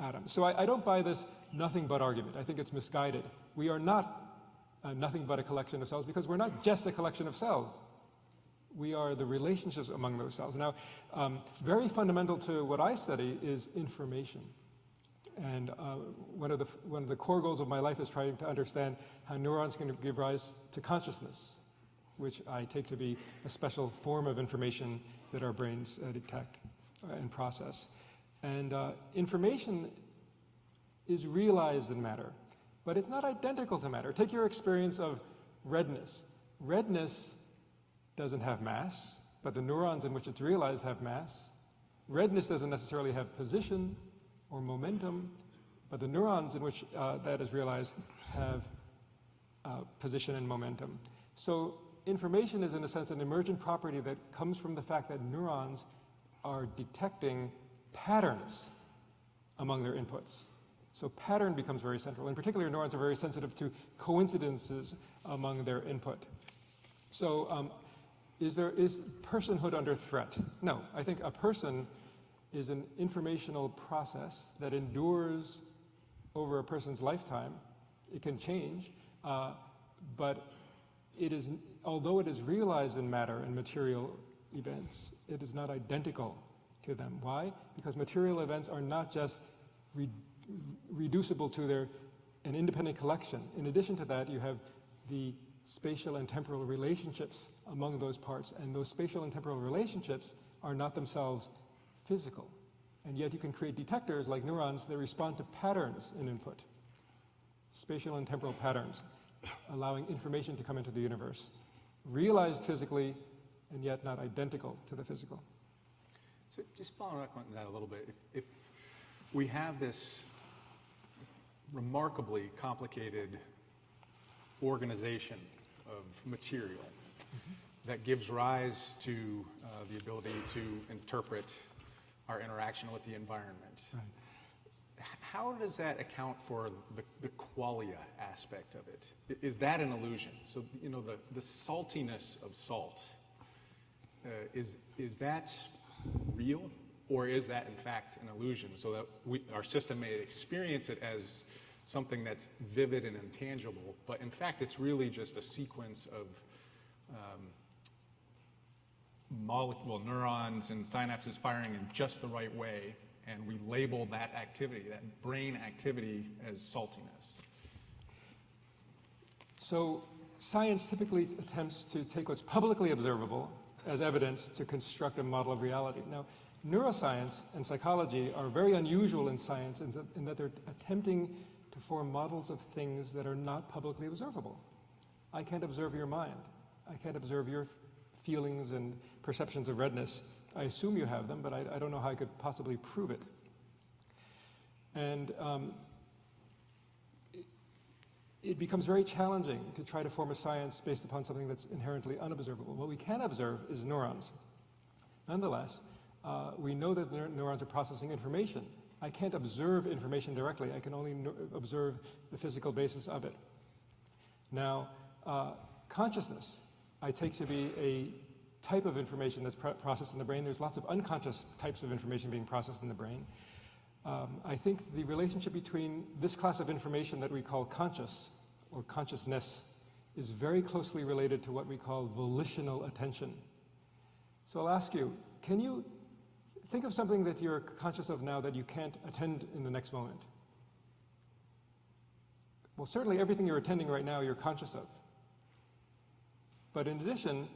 atoms. So I don't buy this nothing but argument. I think it's misguided. We are not nothing but a collection of cells because we're not just a collection of cells. We are the relationships among those cells. Now, very fundamental to what I study is information. And one of the core goals of my life is trying to understand how neurons can give rise to consciousness, which I take to be a special form of information that our brains detect and process. And information is realized in matter, but it's not identical to matter. Take your experience of redness. Redness doesn't have mass, but the neurons in which it's realized have mass. Redness doesn't necessarily have position or momentum, but the neurons in which that is realized have position and momentum. So information is, in a sense, an emergent property that comes from the fact that neurons are detecting patterns among their inputs. So pattern becomes very central. In particular, neurons are very sensitive to coincidences among their input. So is personhood under threat? No, I think a person is an informational process that endures over a person's lifetime. It can change, but it is, although it is realized in matter and material events, it is not identical to them. Why? Because material events are not just reducible to an independent collection. In addition to that, you have the spatial and temporal relationships among those parts, and those spatial and temporal relationships are not themselves physical. And yet you can create detectors like neurons that respond to patterns in input, spatial and temporal patterns, allowing information to come into the universe, realized physically and yet not identical to the physical. So just following up on that a little bit, if we have this remarkably complicated organization of material that gives rise to the ability to interpret our interaction with the environment, how does that account for the qualia aspect of it? Is that an illusion? So, you know, the saltiness of salt, is that real, or is that in fact an illusion, so that our system may experience it as something that's vivid and intangible, but in fact it's really just a sequence of neurons and synapses firing in just the right way, and we label that activity, that brain activity, as saltiness? So science typically attempts to take what's publicly observable as evidence to construct a model of reality. Now, neuroscience and psychology are very unusual in science in that they're attempting to form models of things that are not publicly observable. I can't observe your mind. I can't observe your feelings and perceptions of redness. I assume you have them, but I don't know how I could possibly prove it. And it becomes very challenging to try to form a science based upon something that's inherently unobservable. What we can observe is neurons. Nonetheless, we know that neurons are processing information. I can't observe information directly. I can only observe the physical basis of it. Now, consciousness I take to be a type of information that's processed in the brain. There's lots of unconscious types of information being processed in the brain. I think the relationship between this class of information that we call conscious or consciousness is very closely related to what we call volitional attention. So I'll ask you, can you think of something that you're conscious of now that you can't attend in the next moment? Well, certainly everything you're attending right now you're conscious of. But in addition,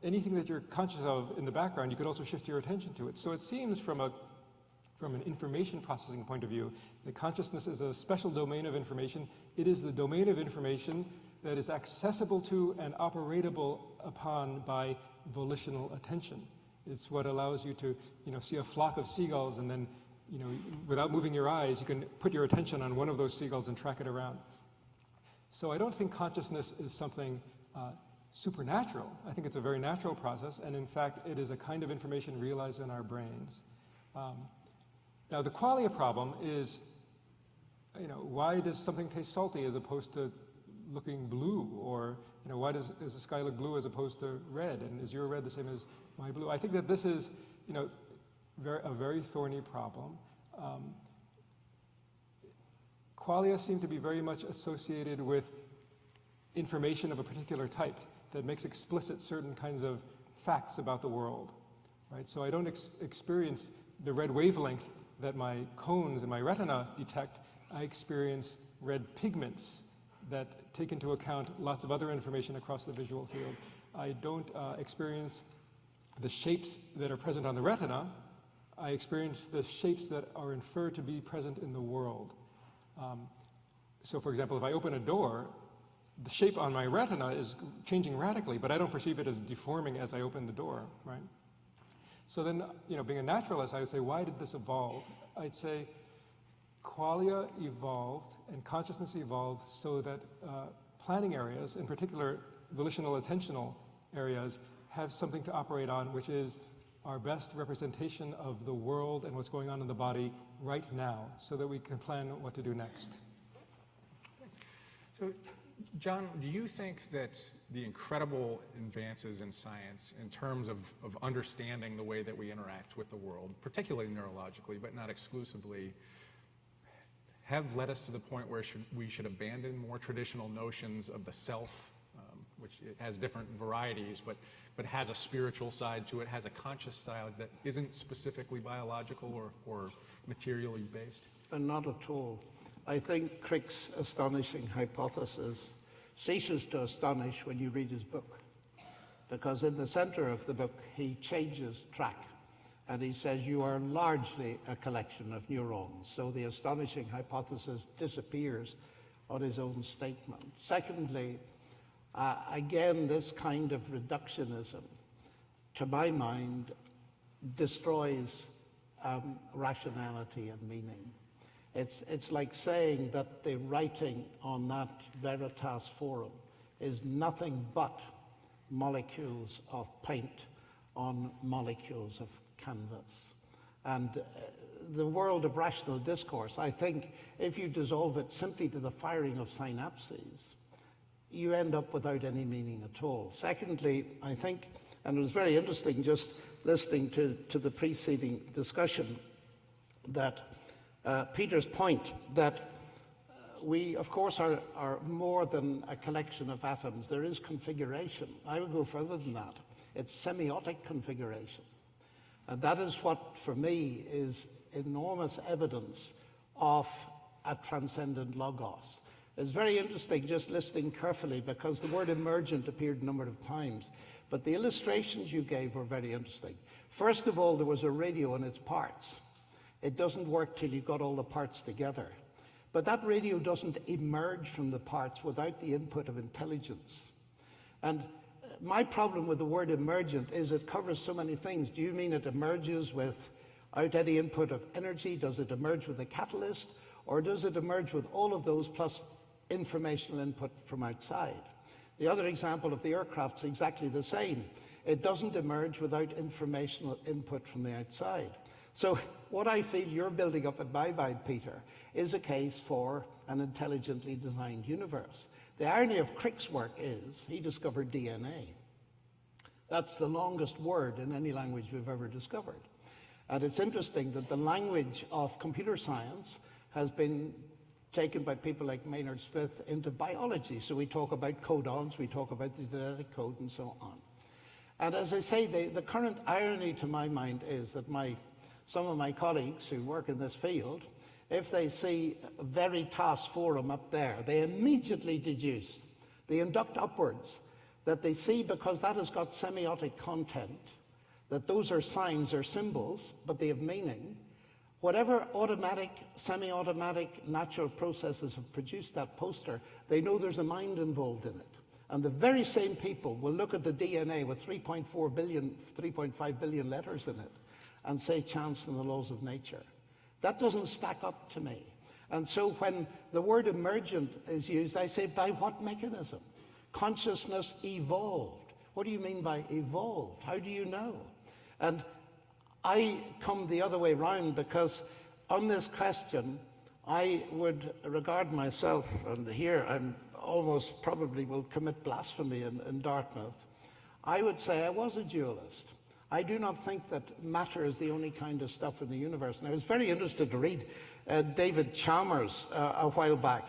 anything that you're conscious of in the background, you could also shift your attention to it. So it seems from an information processing point of view that consciousness is a special domain of information. It is the domain of information that is accessible to and operatable upon by volitional attention. It's what allows you to, see a flock of seagulls, and then, without moving your eyes, you can put your attention on one of those seagulls and track it around. So I don't think consciousness is something supernatural. I think it's a very natural process, and in fact, it is a kind of information realized in our brains. Now, the qualia problem is, why does something taste salty as opposed to looking blue? Or, why does the sky look blue as opposed to red? And is your red the same as my blue? I think that this is, a very thorny problem. Qualia seem to be very much associated with information of a particular type that makes explicit certain kinds of facts about the world, right? So I don't experience the red wavelength that my cones and my retina detect. I experience red pigments that take into account lots of other information across the visual field. I don't experience the shapes that are present on the retina. I experience the shapes that are inferred to be present in the world. So for example, if I open a door, the shape on my retina is changing radically, but I don't perceive it as deforming as I open the door, right? So then, being a naturalist, I would say, why did this evolve? I'd say qualia evolved and consciousness evolved so that planning areas, in particular volitional attentional areas, have something to operate on, which is our best representation of the world and what's going on in the body right now, so that we can plan what to do next. So, John, do you think that the incredible advances in science in terms of understanding the way that we interact with the world, particularly neurologically, but not exclusively, have led us to the point where we should abandon more traditional notions of the self, which it has different varieties, but has a spiritual side to it, has a conscious side that isn't specifically biological or materially based? Not at all. I think Crick's astonishing hypothesis ceases to astonish when you read his book, because in the center of the book he changes track and he says you are largely a collection of neurons. So the astonishing hypothesis disappears on his own statement. Secondly, again, this kind of reductionism, to my mind, destroys rationality and meaning. It's like saying that the writing on that Veritas forum is nothing but molecules of paint on molecules of canvas. And the world of rational discourse, I think, if you dissolve it simply to the firing of synapses, you end up without any meaning at all. Secondly, I think, and it was very interesting just listening to the preceding discussion, that Peter's point that we, of course, are more than a collection of atoms. There is configuration. I would go further than that. It's semiotic configuration. And that is what, for me, is enormous evidence of a transcendent logos. It's very interesting just listening carefully, because the word emergent appeared a number of times, but the illustrations you gave were very interesting. First of all, there was a radio and its parts. It doesn't work till you've got all the parts together. But that radio doesn't emerge from the parts without the input of intelligence. And my problem with the word emergent is it covers so many things. Do you mean it emerges without any input of energy? Does it emerge with a catalyst? Or does it emerge with all of those plus informational input from outside? The other example of the aircraft's exactly the same. It doesn't emerge without informational input from the outside. So what I feel you're building up at my mind, Peter, is a case for an intelligently designed universe. The irony of Crick's work is he discovered DNA. That's the longest word in any language we've ever discovered. And it's interesting that the language of computer science has been taken by people like Maynard Smith into biology. So we talk about codons, we talk about the genetic code, and so on. And as I say, the current irony to my mind is that some of my colleagues who work in this field, if they see a Veritas forum up there, they immediately deduce, they induct upwards, that they see, because that has got semiotic content, that those are signs or symbols, but they have meaning. Whatever automatic, semi-automatic, natural processes have produced that poster, they know there's a mind involved in it. And the very same people will look at the DNA with 3.5 billion letters in it and say chance and the laws of nature. That doesn't stack up to me. And so when the word emergent is used, I say, by what mechanism? Consciousness evolved. What do you mean by evolved? How do you know? And I come the other way round, because on this question, I would regard myself, and here I'm almost probably will commit blasphemy in Dartmouth, I would say I was a dualist. I do not think that matter is the only kind of stuff in the universe. And I was very interested to read David Chalmers a while back.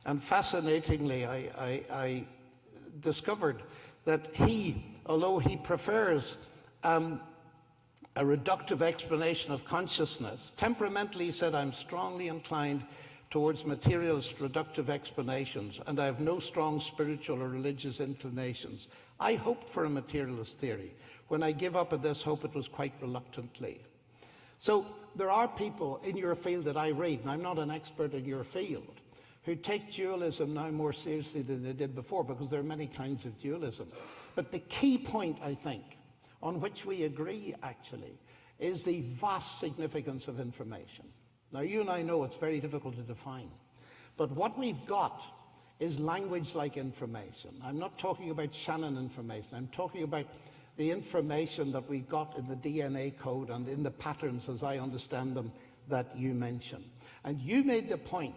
And fascinatingly, I discovered that he, although he prefers a reductive explanation of consciousness, temperamentally he said, I'm strongly inclined towards materialist reductive explanations, and I have no strong spiritual or religious inclinations. I hoped for a materialist theory. When I gave up at this hope, it was quite reluctantly. So there are people in your field that I read, and I'm not an expert in your field, who take dualism now more seriously than they did before, because there are many kinds of dualism. But the key point, I think, on which we agree, actually, is the vast significance of information. Now, you and I know it's very difficult to define. But what we've got is language like information. I'm not talking about Shannon information. I'm talking about the information that we got in the DNA code and in the patterns, as I understand them, that you mentioned. And you made the point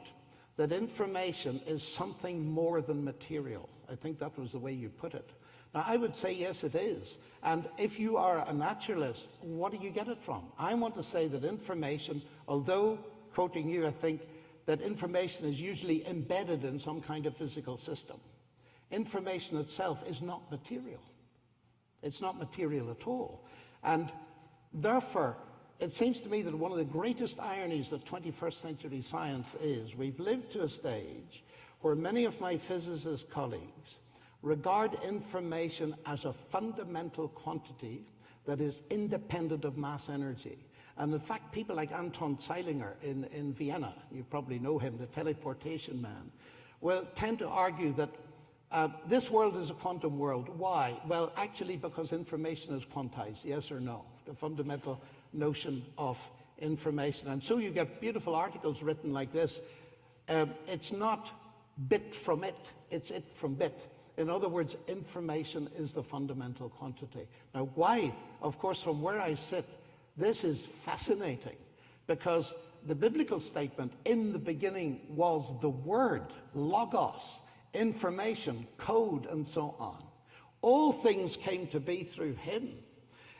that information is something more than material. I think that was the way you put it. Now, I would say, yes, it is. And if you are a naturalist, what do you get it from? I want to say that information, although, quoting you, I think that information is usually embedded in some kind of physical system. information itself is not material. It's not material at all. And therefore, it seems to me that one of the greatest ironies of 21st century science is we've lived to a stage where many of my physicist colleagues regard information as a fundamental quantity that is independent of mass energy. And in fact, people like Anton Zeilinger in Vienna, you probably know him, the teleportation man, will tend to argue that this world is a quantum world. Why? Well, actually, because information is quantized, yes or no, the fundamental notion of information. And so you get beautiful articles written like this. It's not bit from it, it's it from bit. In other words, information is the fundamental quantity. Now, why? Of course, from where I sit, this is fascinating, because the biblical statement, in the beginning was the word, logos, information, code, and so on. All things came to be through him,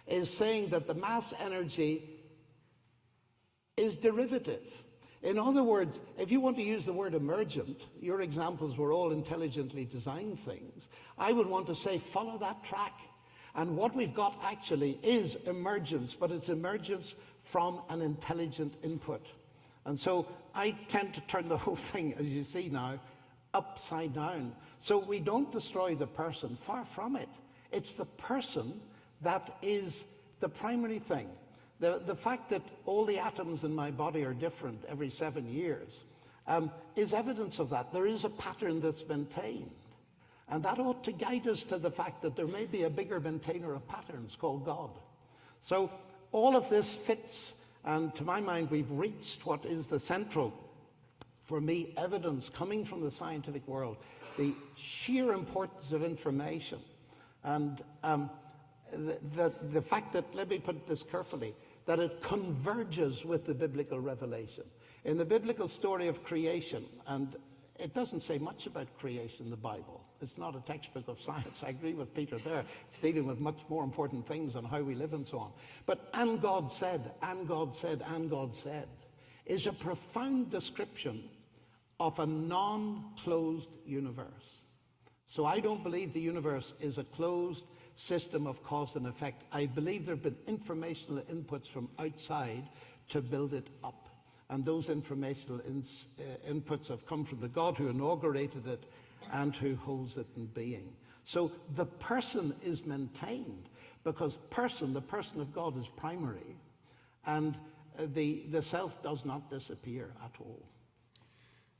is saying that the mass energy is derivative. In other words, if you want to use the word emergent, your examples were all intelligently designed things, I would want to say follow that track. And what we've got actually is emergence, but it's emergence from an intelligent input. And so I tend to turn the whole thing, as you see now, upside down. So we don't destroy the person, far from it. It's the person that is the primary thing. The fact that all the atoms in my body are different every 7 years is evidence of that. There is a pattern that's maintained. And that ought to guide us to the fact that there may be a bigger maintainer of patterns called God. So all of this fits, and to my mind, we've reached what is the central, for me, evidence coming from the scientific world, the sheer importance of information. And the fact that, let me put this carefully, that it converges with the biblical revelation. In the biblical story of creation, and it doesn't say much about creation in the Bible. It's not a textbook of science. I agree with Peter there. It's dealing with much more important things on how we live and so on. But "and God said, and God said, and God said" is a profound description of a non-closed universe. So I don't believe the universe is a closed system of cause and effect. I believe there have been informational inputs from outside to build it up. And those informational inputs have come from the God who inaugurated it and who holds it in being. So the person is maintained because the person of God is primary, and the self does not disappear at all.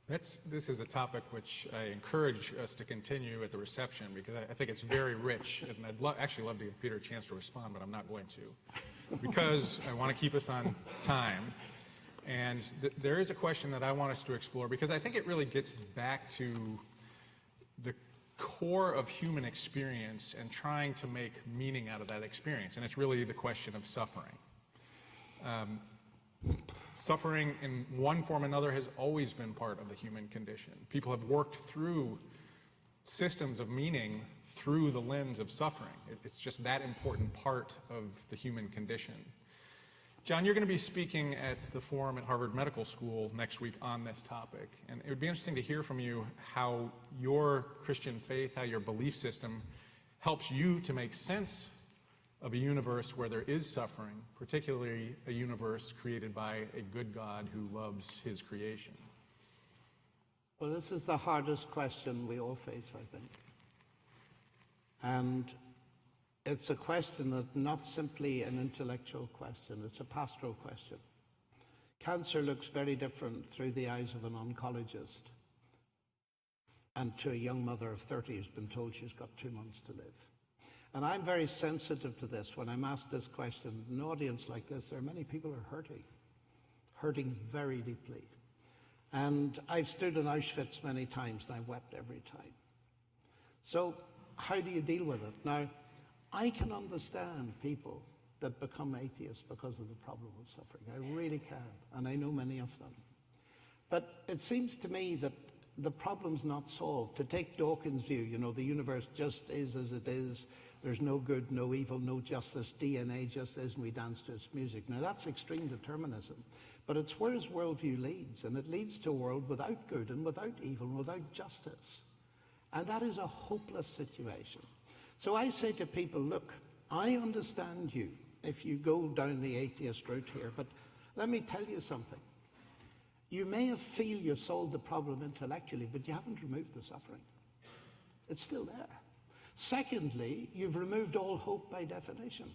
This is a topic which I encourage us to continue at the reception, because I think it's very rich, and I'd actually love to give Peter a chance to respond, but I'm not going to, because I want to keep us on time. And there is a question that I want us to explore, because I think it really gets back to the core of human experience and trying to make meaning out of that experience, and it's really the question of suffering. Suffering in one form or another has always been part of the human condition. People have worked through systems of meaning through the lens of suffering. It's just that important part of the human condition. John, you're going to be speaking at the forum at Harvard Medical School next week on this topic, and it would be interesting to hear from you how your Christian faith, how your belief system helps you to make sense of a universe where there is suffering, particularly a universe created by a good God who loves his creation. Well, this is the hardest question we all face, I think. And it's a question that's not simply an intellectual question, it's a pastoral question. Cancer looks very different through the eyes of an oncologist and to a young mother of 30 who's been told she's got 2 months to live. And I'm very sensitive to this. When I'm asked this question, in an audience like this, there are many people who are hurting very deeply. And I've stood in Auschwitz many times, and I wept every time. So how do you deal with it? Now, I can understand people that become atheists because of the problem of suffering. I really can, and I know many of them. But it seems to me that the problem's not solved. To take Dawkins' view, the universe just is as it is. There's no good, no evil, no justice. DNA just is, and we dance to its music. Now, that's extreme determinism. But it's where his worldview leads, and it leads to a world without good and without evil and without justice. And that is a hopeless situation. So I say to people, look, I understand you if you go down the atheist route here, but let me tell you something. You may have feel you've solved the problem intellectually, but you haven't removed the suffering. It's still there. Secondly, you've removed all hope by definition,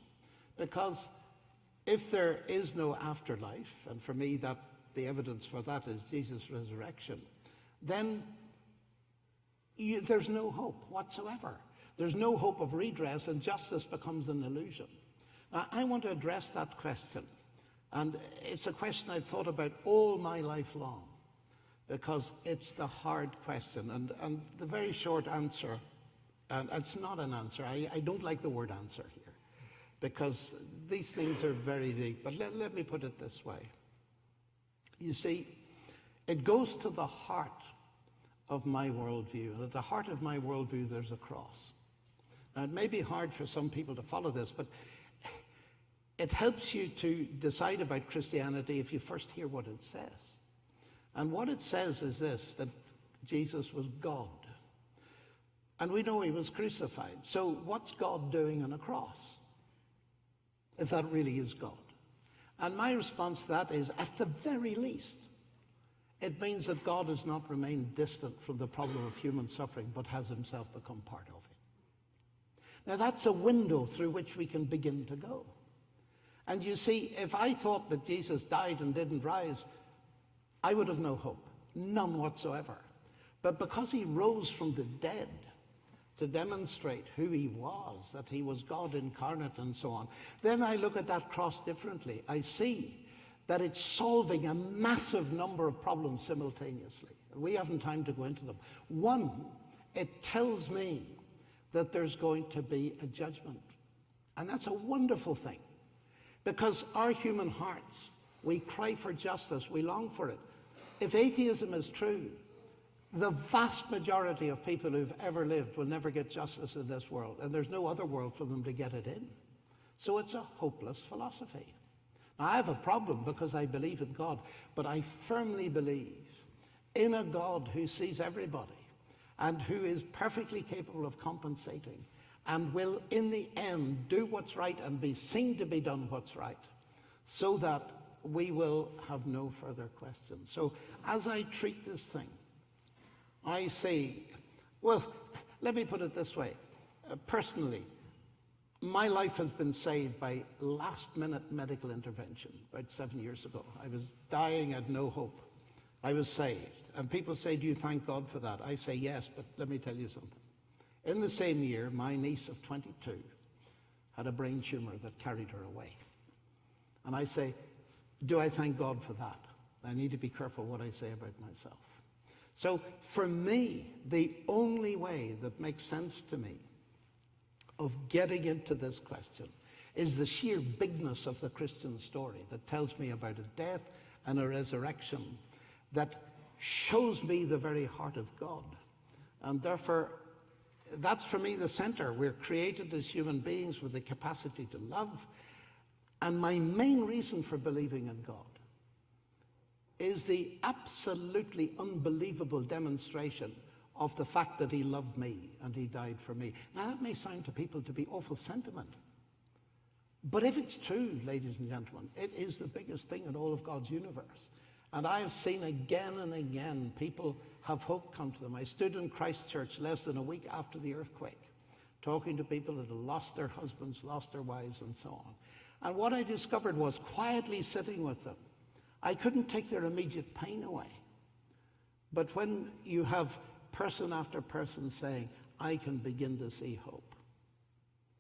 because if there is no afterlife, and for me that the evidence for that is Jesus' resurrection, then there's no hope whatsoever. There's no hope of redress, and justice becomes an illusion. Now, I want to address that question, and it's a question I've thought about all my life long, because it's the hard question, and the very short answer, and it's not an answer, I don't like the word answer here, because these things are very deep, but let me put it this way. You see, it goes to the heart of my worldview, and at the heart of my worldview there's a cross. Now, it may be hard for some people to follow this, but it helps you to decide about Christianity if you first hear what it says. And what it says is this, that Jesus was God. And we know he was crucified. So what's God doing on a cross, if that really is God? And my response to that is, at the very least, it means that God has not remained distant from the problem of human suffering, but has himself become part of it. Now that's a window through which we can begin to go. And you see, if I thought that Jesus died and didn't rise, I would have no hope, none whatsoever. But because he rose from the dead to demonstrate who he was, that he was God incarnate and so on, then I look at that cross differently. I see that it's solving a massive number of problems simultaneously. We haven't time to go into them. One, it tells me that there's going to be a judgment. And that's a wonderful thing, because our human hearts, we cry for justice, we long for it. If atheism is true, the vast majority of people who've ever lived will never get justice in this world, and there's no other world for them to get it in. So it's a hopeless philosophy. Now, I have a problem because I believe in God, but I firmly believe in a God who sees everybody and who is perfectly capable of compensating and will, in the end, do what's right and be seen to be done what's right, so that we will have no further questions. So as I treat this thing, I say, well, let me put it this way. Personally, my life has been saved by last-minute medical intervention about 7 years ago. I was dying, had no hope. I was saved. And people say, do you thank God for that? I say, yes, but let me tell you something. In the same year, my niece of 22 had a brain tumor that carried her away. And I say, do I thank God for that? I need to be careful what I say about myself. So for me, the only way that makes sense to me of getting into this question is the sheer bigness of the Christian story that tells me about a death and a resurrection that shows me the very heart of God. And therefore, that's for me the center. We're created as human beings with the capacity to love. And my main reason for believing in God is the absolutely unbelievable demonstration of the fact that he loved me and he died for me. Now, that may sound to people to be awful sentiment. But if it's true, ladies and gentlemen, it is the biggest thing in all of God's universe. And I have seen again and again people have hope come to them. I stood in Christchurch less than a week after the earthquake, talking to people that had lost their husbands, lost their wives, and so on. And what I discovered was, quietly sitting with them, I couldn't take their immediate pain away. But when you have person after person saying, I can begin to see hope,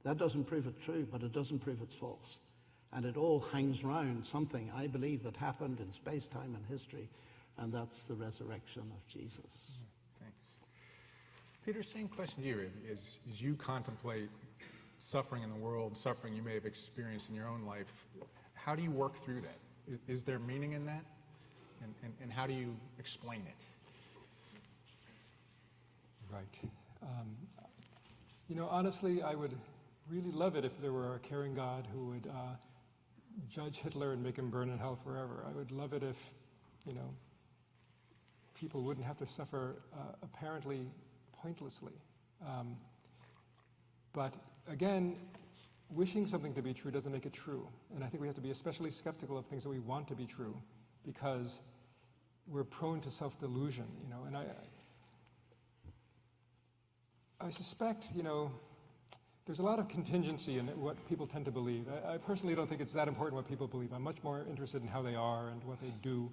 that doesn't prove it true, but it doesn't prove it's false. And it all hangs round something I believe that happened in space, time, and history, and that's the resurrection of Jesus. Thanks. Peter, same question to you. As you contemplate suffering in the world, suffering you may have experienced in your own life, how do you work through that? Is there meaning in that? And how do you explain it? Right. You know, honestly, I would really love it if there were a caring God who would judge Hitler and make him burn in hell forever. I would love it if, you know, people wouldn't have to suffer apparently pointlessly. But again, wishing something to be true doesn't make it true. And I think we have to be especially skeptical of things that we want to be true, because we're prone to self-delusion, and I suspect, there's a lot of contingency in what people tend to believe. I personally don't think it's that important what people believe. I'm much more interested in how they are and what they do.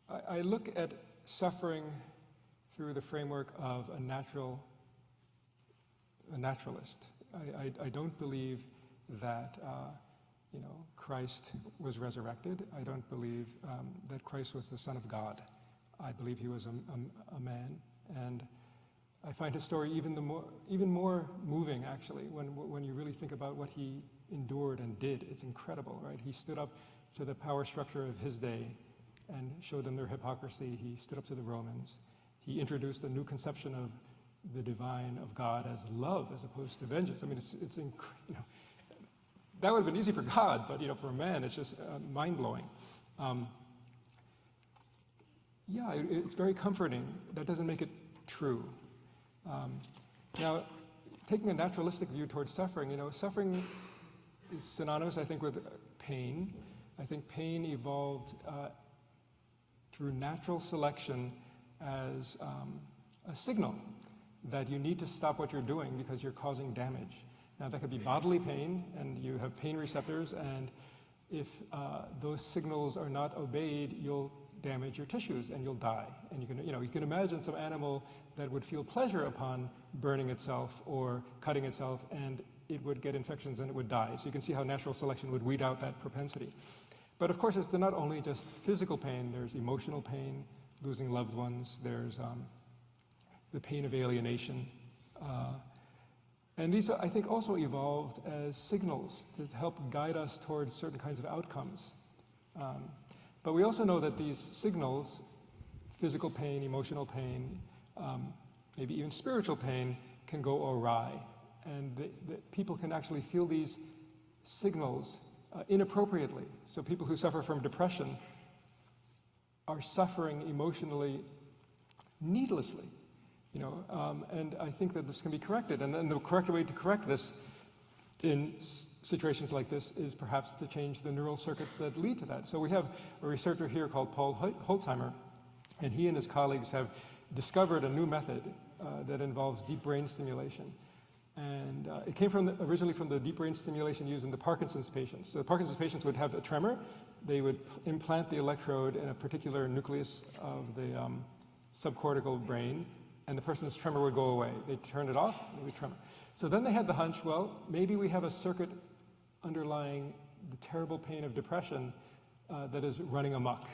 I look at suffering through the framework of a naturalist. I don't believe that Christ was resurrected. I don't believe that Christ was the Son of God. I believe he was a man, and I find his story even more moving, actually, when you really think about what he endured and did. It's incredible, right? He stood up to the power structure of his day and showed them their hypocrisy. He stood up to the Romans. He introduced a new conception of the divine, of God, as love as opposed to vengeance. I mean, that would have been easy for God, but for a man, it's just mind-blowing. It's very comforting. That doesn't make it true. Now, taking a naturalistic view towards suffering, suffering is synonymous, I think, with pain. I think pain evolved through natural selection as a signal that you need to stop what you're doing because you're causing damage. Now, that could be bodily pain, and you have pain receptors, and if those signals are not obeyed, you'll damage your tissues and you'll die. And you can imagine some animal that would feel pleasure upon burning itself or cutting itself, and it would get infections and it would die. So you can see how natural selection would weed out that propensity. But of course, it's not only just physical pain. There's emotional pain, losing loved ones. There's the pain of alienation. And these, I think, also evolved as signals to help guide us towards certain kinds of outcomes. But we also know that these signals, physical pain, emotional pain, maybe even spiritual pain, can go awry. And people can actually feel these signals inappropriately. So people who suffer from depression are suffering emotionally needlessly. And I think that this can be corrected. And the correct way to correct this in situations like this is perhaps to change the neural circuits that lead to that. So we have a researcher here called Paul Holtzheimer, and he and his colleagues have discovered a new method that involves deep brain stimulation. And it came originally from the deep brain stimulation used in the Parkinson's patients. So the Parkinson's patients would have a tremor. They would implant the electrode in a particular nucleus of the subcortical brain, and the person's tremor would go away. They'd turn it off, and it would tremor. So then they had the hunch, well, maybe we have a circuit underlying the terrible pain of depression that is running amok.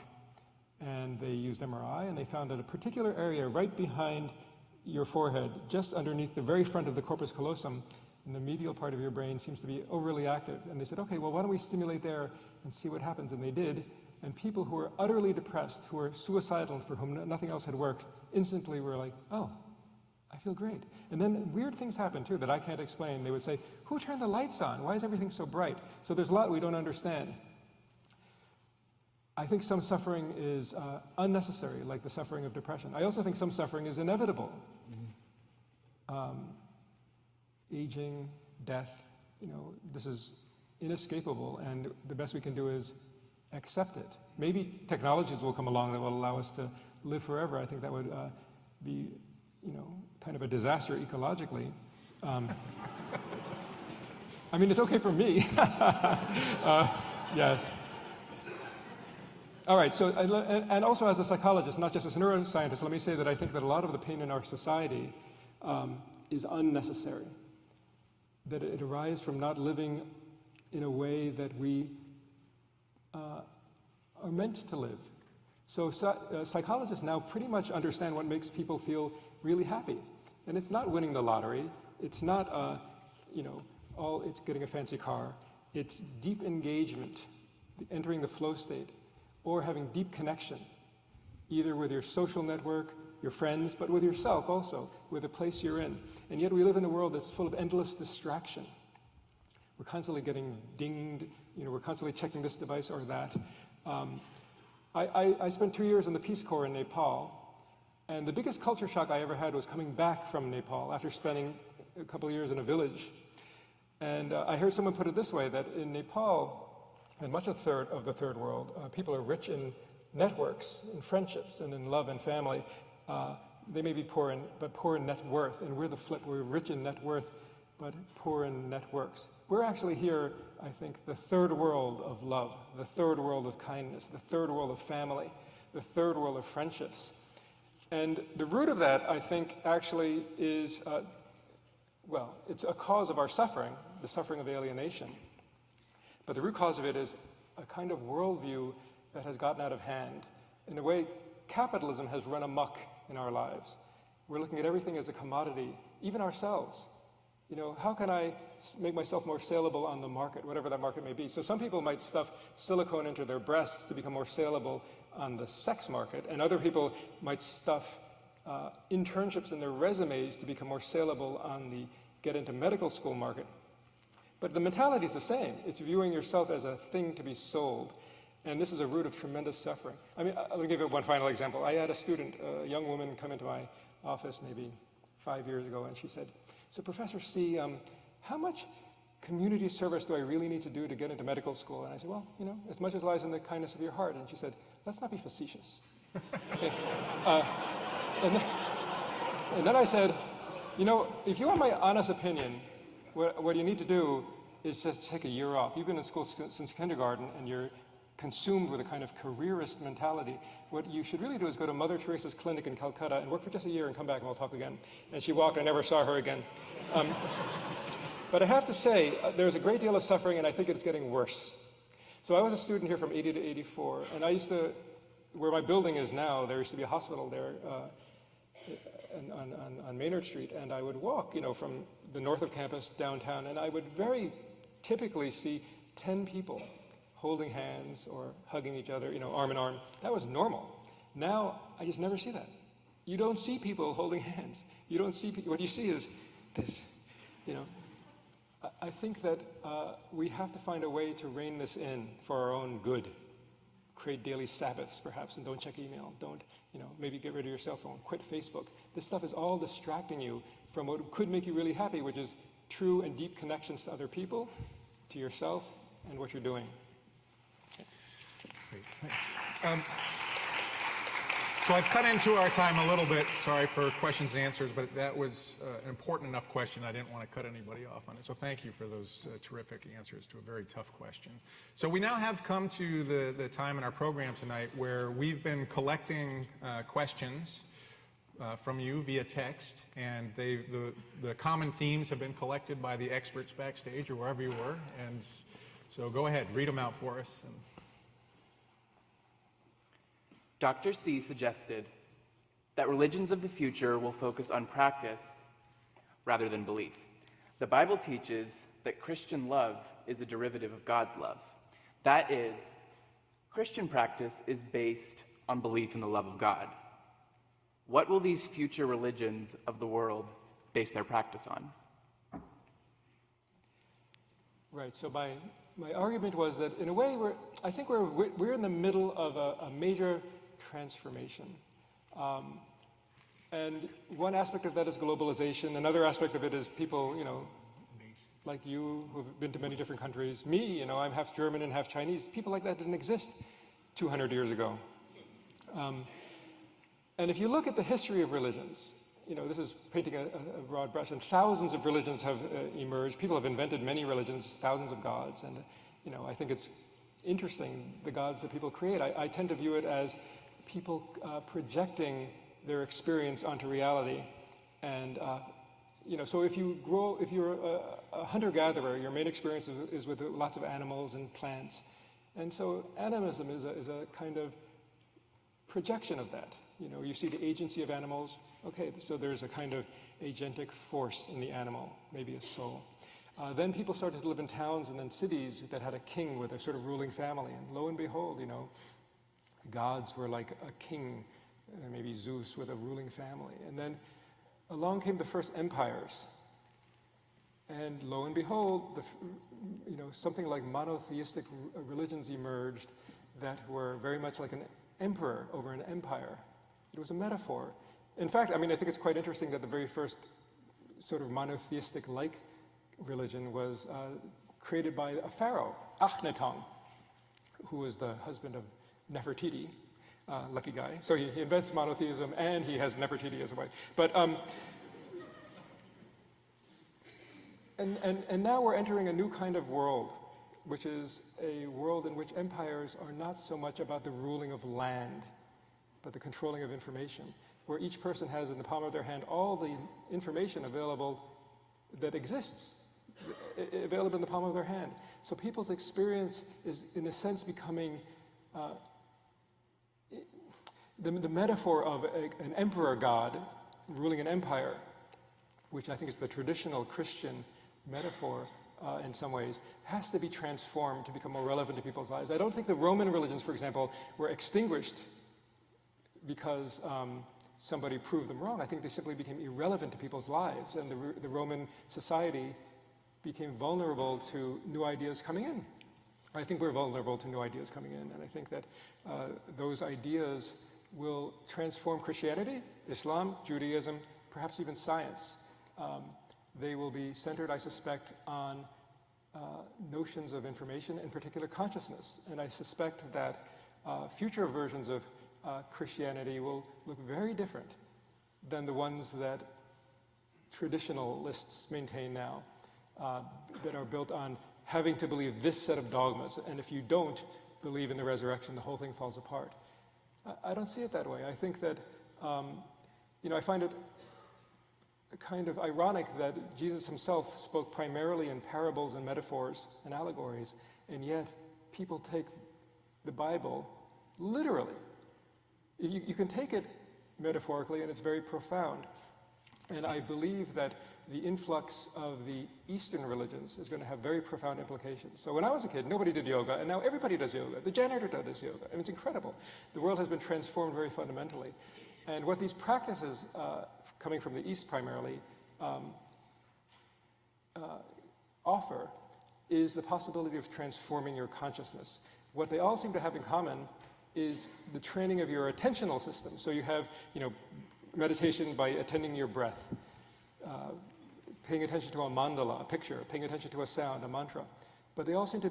And they used MRI, and they found that a particular area right behind your forehead, just underneath the very front of the corpus callosum, in the medial part of your brain, seems to be overly active. And they said, okay, well, why don't we stimulate there and see what happens? And they did. And people who were utterly depressed, who were suicidal, for whom nothing else had worked, instantly were like, oh, I feel great. And then weird things happen, too, that I can't explain. They would say, who turned the lights on? Why is everything so bright? So there's a lot we don't understand. I think some suffering is unnecessary, like the suffering of depression. I also think some suffering is inevitable. Aging, death, this is inescapable, and the best we can do is accept it. Maybe technologies will come along that will allow us to live forever. I think that would be, kind of a disaster ecologically. I mean, it's okay for me. Yes. All right, so, and also as a psychologist, not just as a neuroscientist, let me say that I think that a lot of the pain in our society is unnecessary. That it arises from not living in a way that we are meant to live. So psychologists now pretty much understand what makes people feel really happy. And it's not winning the lottery. It's not, it's getting a fancy car. It's deep engagement, entering the flow state, or having deep connection, either with your social network, your friends, but with yourself also, with the place you're in. And yet we live in a world that's full of endless distraction. We're constantly getting dinged, we're constantly checking this device or that. I spent 2 years in the Peace Corps in Nepal, and the biggest culture shock I ever had was coming back from Nepal after spending a couple of years in a village. And I heard someone put it this way, that in Nepal, and much of the third world, people are rich in networks, in friendships, and in love and family. They may be poor but poor in net worth, and we're the flip. We're rich in net worth, but poor in networks. We're actually here, I think, the third world of love, the third world of kindness, the third world of family, the third world of friendships. And the root of that, I think, actually is, it's a cause of our suffering, the suffering of alienation. But the root cause of it is a kind of worldview that has gotten out of hand. In a way, capitalism has run amok in our lives. We're looking at everything as a commodity, even ourselves. How can I make myself more saleable on the market, whatever that market may be? So some people might stuff silicone into their breasts to become more saleable on the sex market, and other people might stuff internships in their resumes to become more saleable on the get into medical school market. But the mentality is the same. It's viewing yourself as a thing to be sold. And this is a root of tremendous suffering. Let me give you one final example. I had a student, a young woman, come into my office maybe 5 years ago, and she said, "So Professor C, how much community service do I really need to do to get into medical school?" And I said, "Well, as much as lies in the kindness of your heart." And she said, "Let's not be facetious." Okay. And then I said, if you want my honest opinion, what you need to do is just take a year off. You've been in school since kindergarten, and you're consumed with a kind of careerist mentality. What you should really do is go to Mother Teresa's clinic in Calcutta and work for just a year and come back and we'll talk again. And she walked, I never saw her again. But I have to say, there's a great deal of suffering, and I think it's getting worse. So I was a student here from 80 to 84, and I used to, where my building is now, there used to be a hospital there on Maynard Street, and I would walk, from the north of campus downtown, and I would very typically see 10 people holding hands or hugging each other, arm in arm. That was normal. Now, I just never see that. You don't see people holding hands. You don't see people, what you see is this, I think that we have to find a way to rein this in for our own good. Create daily Sabbaths, perhaps, and don't check email. Don't, maybe get rid of your cell phone. Quit Facebook. This stuff is all distracting you from what could make you really happy, which is true and deep connections to other people, to yourself, and what you're doing. Great, thanks. So I've cut into our time a little bit. Sorry for questions and answers, but that was an important enough question. I didn't want to cut anybody off on it. So thank you for those terrific answers to a very tough question. So we now have come to the time in our program tonight where we've been collecting questions from you via text, and the common themes have been collected by the experts backstage or wherever you were. And so go ahead, read them out for us. Dr. C suggested that religions of the future will focus on practice rather than belief. The Bible teaches that Christian love is a derivative of God's love. That is, Christian practice is based on belief in the love of God. What will these future religions of the world base their practice on? Right, so my argument was that in a way I think we're in the middle of a major transformation. And one aspect of that is globalization. Another aspect of it is people, like you who've been to many different countries. Me, I'm half German and half Chinese. People like that didn't exist 200 years ago. And if you look at the history of religions, this is painting a broad brush, and thousands of religions have emerged. People have invented many religions, thousands of gods, and I think it's interesting, the gods that people create. I tend to view it as people projecting their experience onto reality. And so if you're a hunter-gatherer, your main experience is with lots of animals and plants. And so animism is a kind of projection of that. You see the agency of animals. Okay, so there's a kind of agentic force in the animal, maybe a soul. Then people started to live in towns and then cities that had a king with a sort of ruling family. And lo and behold, gods were like a king, maybe Zeus with a ruling family. And then along came the first empires. And lo and behold, something like monotheistic religions emerged that were very much like an emperor over an empire. It was a metaphor. In fact, I think it's quite interesting that the very first sort of monotheistic-like religion was created by a pharaoh, Akhenaten, who was the husband of Nefertiti, lucky guy. So he invents monotheism and he has Nefertiti as a wife. But and now we're entering a new kind of world, which is a world in which empires are not so much about the ruling of land, but the controlling of information, where each person has in the palm of their hand all the information available that exists, available in the palm of their hand. So people's experience is, in a sense, becoming the metaphor of an emperor god ruling an empire, which I think is the traditional Christian metaphor in some ways, has to be transformed to become more relevant to people's lives. I don't think the Roman religions, for example, were extinguished because somebody proved them wrong. I think they simply became irrelevant to people's lives, and the Roman society became vulnerable to new ideas coming in. I think we're vulnerable to new ideas coming in, and I think that those ideas will transform Christianity, Islam, Judaism, perhaps even science. They will be centered, I suspect, on notions of information, in particular consciousness. And I suspect that future versions of Christianity will look very different than the ones that traditionalists maintain now, that are built on having to believe this set of dogmas. And if you don't believe in the resurrection, the whole thing falls apart. I don't see it that way. I think that, I find it kind of ironic that Jesus himself spoke primarily in parables and metaphors and allegories, and yet people take the Bible literally. You can take it metaphorically, and it's very profound. And I believe that the influx of the Eastern religions is going to have very profound implications. So when I was a kid, nobody did yoga, and now everybody does yoga. The janitor does yoga. It's incredible. The world has been transformed very fundamentally. And what these practices, coming from the East primarily, offer is the possibility of transforming your consciousness. What they all seem to have in common is the training of your attentional system. So you have, meditation by attending your breath, paying attention to a mandala, a picture, paying attention to a sound, a mantra. But they all seem to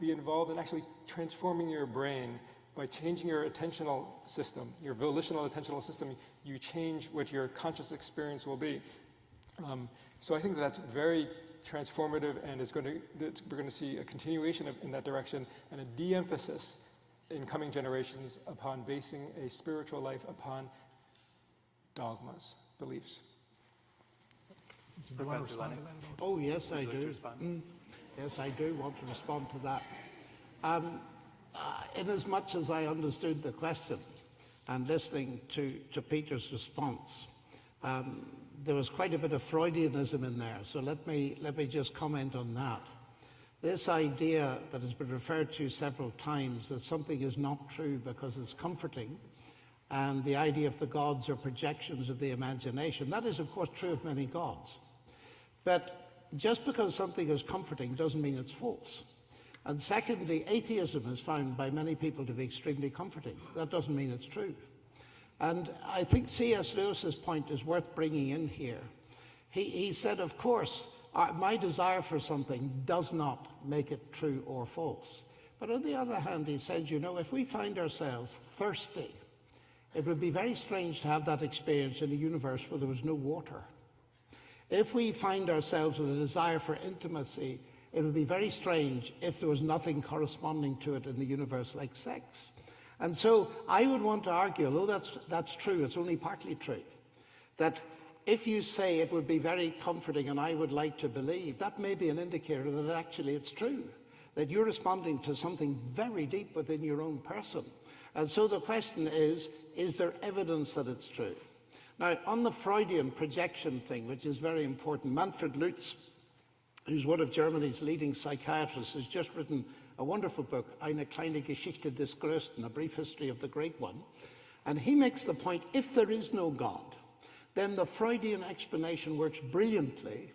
be involved in actually transforming your brain by changing your attentional system, your volitional attentional system. You change what your conscious experience will be. So I think that's very transformative, and we're going to see a continuation in that direction and a de-emphasis in coming generations upon basing a spiritual life upon dogmas, beliefs. Professor Lennox. Oh, yes, I do. Yes, I do want to respond to that. In as much as I understood the question and listening to Peter's response, there was quite a bit of Freudianism in there, so let me just comment on that. This idea that has been referred to several times, that something is not true because it's comforting, and the idea of the gods are projections of the imagination, that is, of course, true of many gods. But just because something is comforting doesn't mean it's false. And secondly, atheism is found by many people to be extremely comforting. That doesn't mean it's true. And I think C.S. Lewis's point is worth bringing in here. He said, of course, my desire for something does not make it true or false. But on the other hand, he says, if we find ourselves thirsty, it would be very strange to have that experience in a universe where there was no water. If we find ourselves with a desire for intimacy, it would be very strange if there was nothing corresponding to it in the universe like sex. And so I would want to argue, although that's true, it's only partly true, that if you say it would be very comforting and I would like to believe, that may be an indicator that actually it's true, that you're responding to something very deep within your own person. And so the question is there evidence that it's true? Now, on the Freudian projection thing, which is very important, Manfred Lutz, who's one of Germany's leading psychiatrists, has just written a wonderful book, Eine kleine Geschichte des Größten, a brief history of the great one. And he makes the point, if there is no God, then the Freudian explanation works brilliantly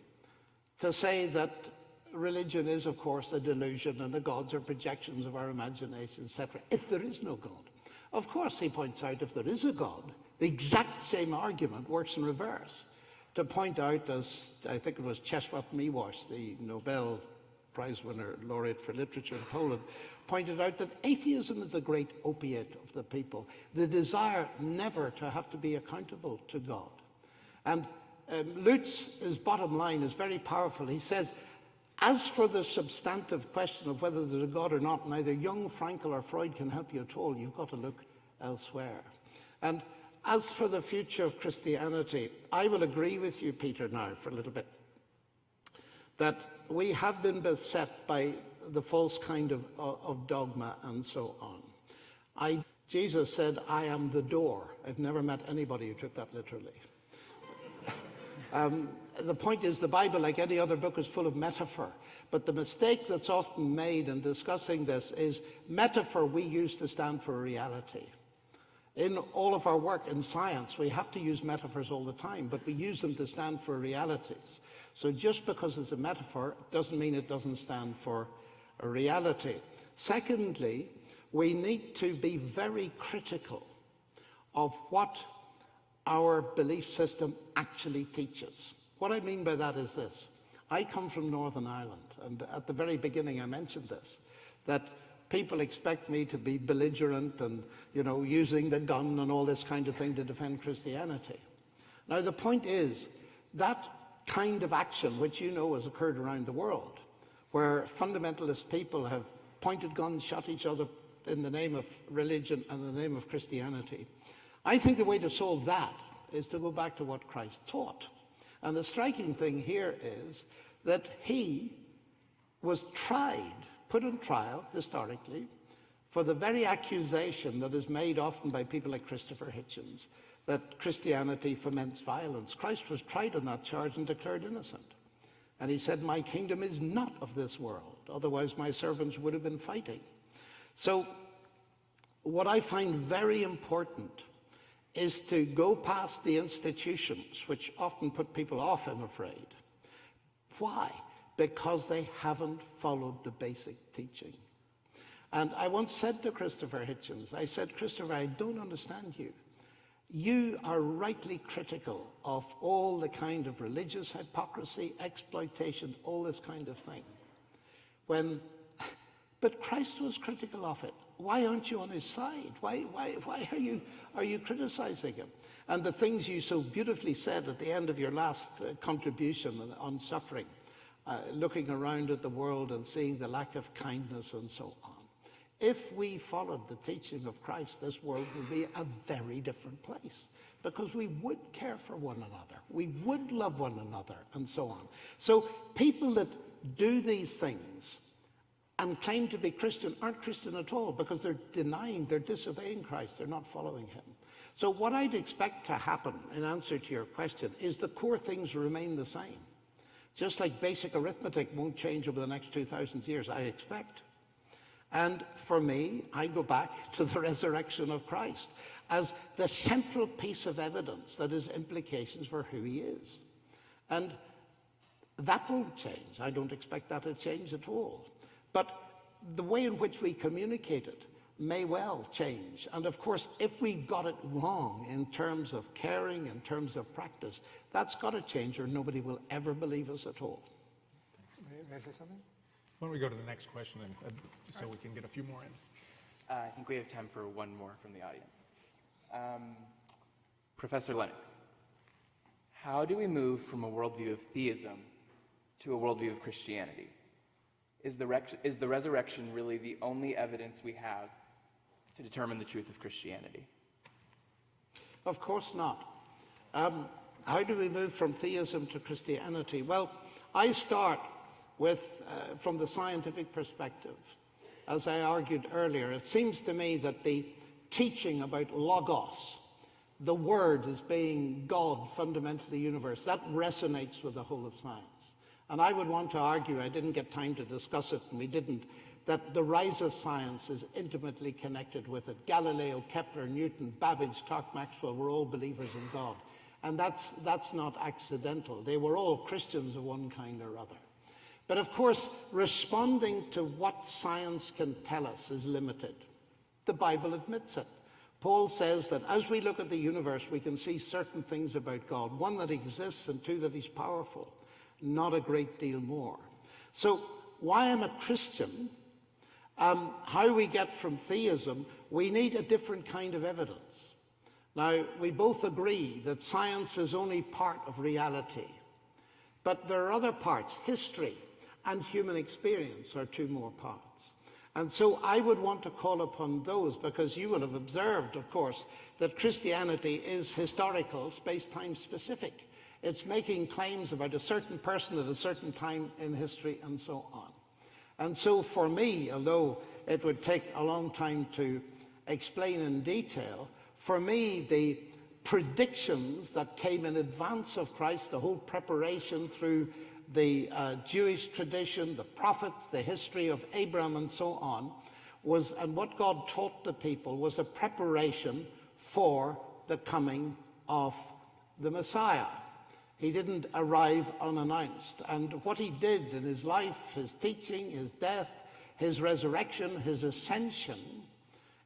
to say that religion is, of course, a delusion and the gods are projections of our imagination, etc., if there is no God. Of course, he points out, if there is a God, the exact same argument works in reverse. To point out, as I think it was Czesław Miłosz, the Nobel Prize winner, laureate for literature in Poland, pointed out that atheism is the great opiate of the people, the desire never to have to be accountable to God. And Lutz's bottom line is very powerful. He says, as for the substantive question of whether there's a God or not, neither Jung, Frankl, or Freud can help you at all. You've got to look elsewhere. And as for the future of Christianity, I will agree with you, Peter, now for a little bit, that we have been beset by the false kind of dogma and so on. Jesus said, I am the door. I've never met anybody who took that literally. The point is, the Bible, like any other book, is full of metaphor. But the mistake that's often made in discussing this is metaphor we use to stand for reality. In all of our work in science, we have to use metaphors all the time, but we use them to stand for realities. So just because it's a metaphor doesn't mean it doesn't stand for a reality. Secondly, we need to be very critical of what our belief system actually teaches. What I mean by that is this. I come from Northern Ireland, and at the very beginning I mentioned this, that people expect me to be belligerent and, using the gun and all this kind of thing to defend Christianity. Now, the point is, that kind of action, which has occurred around the world, where fundamentalist people have pointed guns, shot each other in the name of religion and in the name of Christianity, I think the way to solve that is to go back to what Christ taught. And the striking thing here is that he was put on trial historically for the very accusation that is made often by people like Christopher Hitchens, that Christianity foments violence. Christ was tried on that charge and declared innocent. And he said, my kingdom is not of this world, otherwise my servants would have been fighting. So what I find very important is to go past the institutions, which often put people off, I'm afraid. Why? Because they haven't followed the basic teaching. And I once said to Christopher Hitchens, I said, Christopher, I don't understand you. You are rightly critical of all the kind of religious hypocrisy, exploitation, all this kind of thing. But Christ was critical of it. Why aren't you on his side? Why are you criticizing him? And the things you so beautifully said at the end of your last contribution on suffering, looking around at the world and seeing the lack of kindness and so on. If we followed the teaching of Christ, this world would be a very different place, because we would care for one another, we would love one another, and so on. So people that do these things and claim to be Christian aren't Christian at all, because they're disobeying Christ, they're not following him. So what I'd expect to happen, in answer to your question, is the core things remain the same. Just like basic arithmetic won't change over the next 2,000 years, I expect. And for me, I go back to the resurrection of Christ as the central piece of evidence that has implications for who he is. And that won't change. I don't expect that to change at all. But the way in which we communicate it may well change. And of course, if we got it wrong in terms of caring, in terms of practice, that's got to change or nobody will ever believe us at all. May I say something? Why don't we go to the next question then, so we can get a few more in. I think we have time for one more from the audience. Professor Lennox, how do we move from a worldview of theism to a worldview of Christianity? Is the resurrection really the only evidence we have to determine the truth of Christianity? Of course not. How do we move from theism to Christianity? Well, I start from the scientific perspective. As I argued earlier, it seems to me that the teaching about logos, the word as being God, fundamental to the universe, that resonates with the whole of science. And I would want to argue, I didn't get time to discuss it, and we didn't, that the rise of science is intimately connected with it. Galileo, Kepler, Newton, Babbage, Maxwell were all believers in God. And that's not accidental. They were all Christians of one kind or other. But of course, responding to what science can tell us is limited. The Bible admits it. Paul says that as we look at the universe, we can see certain things about God. One, that he exists, and two, that he's powerful. Not a great deal more. So why I'm a Christian, how we get from theism, we need a different kind of evidence. Now, we both agree that science is only part of reality. But there are other parts. History and human experience are two more parts. And so I would want to call upon those, because you will have observed, of course, that Christianity is historical, space-time specific. It's making claims about a certain person at a certain time in history and so on. And so for me, although it would take a long time to explain in detail, for me, the predictions that came in advance of Christ, the whole preparation through the Jewish tradition, the prophets, the history of Abraham and so on, and what God taught the people was a preparation for the coming of the Messiah. He didn't arrive unannounced. And what he did in his life, his teaching, his death, his resurrection, his ascension,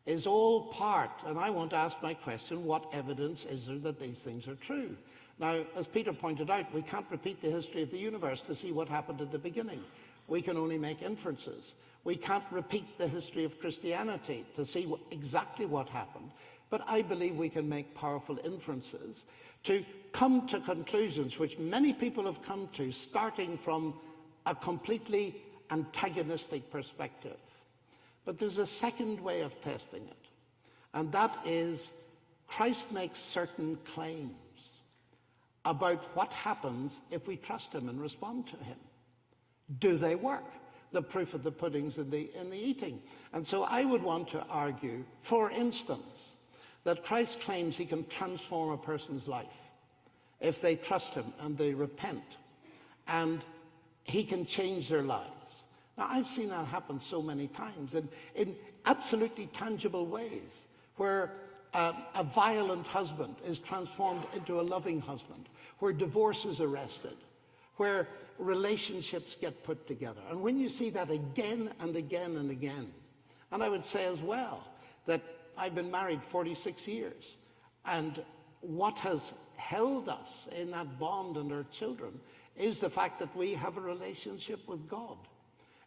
is all part, and I want to ask my question, what evidence is there that these things are true? Now, as Peter pointed out, we can't repeat the history of the universe to see what happened at the beginning. We can only make inferences. We can't repeat the history of Christianity to see exactly what happened. But I believe we can make powerful inferences to come to conclusions which many people have come to, starting from a completely antagonistic perspective. But there's a second way of testing it, and that is Christ makes certain claims about what happens if we trust him and respond to him. Do they work? The proof of the pudding's in the eating. And so I would want to argue, for instance, that Christ claims he can transform a person's life if they trust him and they repent, and he can change their lives. Now, I've seen that happen so many times in absolutely tangible ways, where a violent husband is transformed into a loving husband, where divorce is arrested, where relationships get put together. And when you see that again and again and again, and I would say as well that I've been married 46 years, and what has held us in that bond and our children is the fact that we have a relationship with God.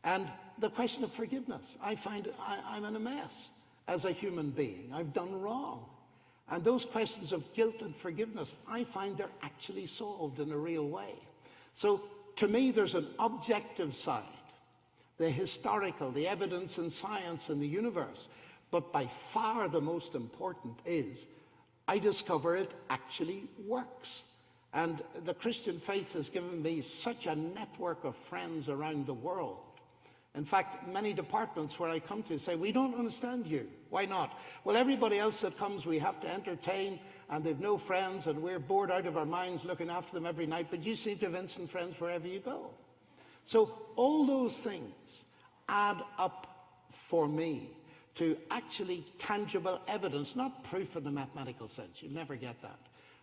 And the question of forgiveness, I find I'm in a mess as a human being. I've done wrong. And those questions of guilt and forgiveness, I find they're actually solved in a real way. So to me, there's an objective side, the historical, the evidence in science and the universe. But by far the most important is I discover it actually works. And the Christian faith has given me such a network of friends around the world. In fact, many departments where I come to say, we don't understand you. Why not? Well, everybody else that comes we have to entertain, and they've no friends, and we're bored out of our minds looking after them every night, but you seem to have instant friends wherever you go. So all those things add up for me to actually tangible evidence, not proof in the mathematical sense, you'll never get that,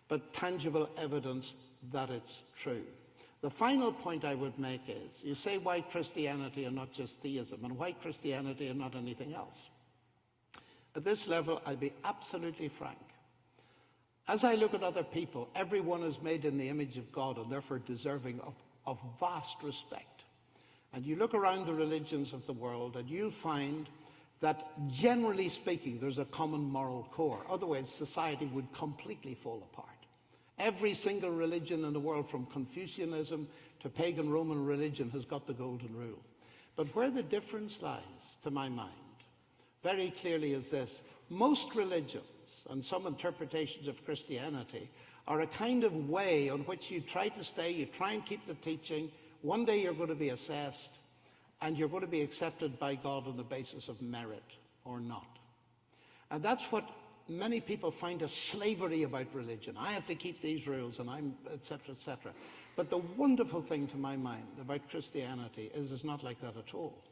but tangible evidence that it's true. The final point I would make is, you say why Christianity and not just theism, and why Christianity and not anything else? At this level, I'll be absolutely frank. As I look at other people, everyone is made in the image of God and therefore deserving of vast respect. And you look around the religions of the world and you'll find that generally speaking, there's a common moral core. Otherwise, society would completely fall apart. Every single religion in the world, from Confucianism to pagan Roman religion, has got the golden rule. But where the difference lies, to my mind, very clearly is this. Most religions, and some interpretations of Christianity, are a kind of way on which you try to stay, you try and keep the teaching. One day you're going to be assessed, and you're going to be accepted by God on the basis of merit or not. And that's what many people find a slavery about religion. I have to keep these rules, and I'm, etc., etc. But the wonderful thing to my mind about Christianity is it's not like that at all.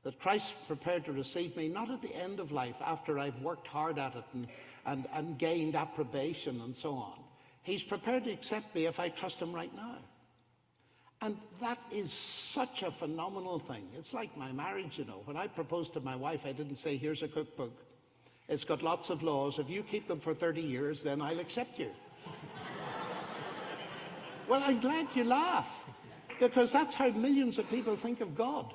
That Christ's prepared to receive me, not at the end of life, after I've worked hard at it and gained approbation and so on. He's prepared to accept me if I trust him right now. And that is such a phenomenal thing. It's like my marriage, you know. When I proposed to my wife, I didn't say, here's a cookbook. It's got lots of laws. If you keep them for 30 years, then I'll accept you. Well, I'm glad you laugh, because that's how millions of people think of God.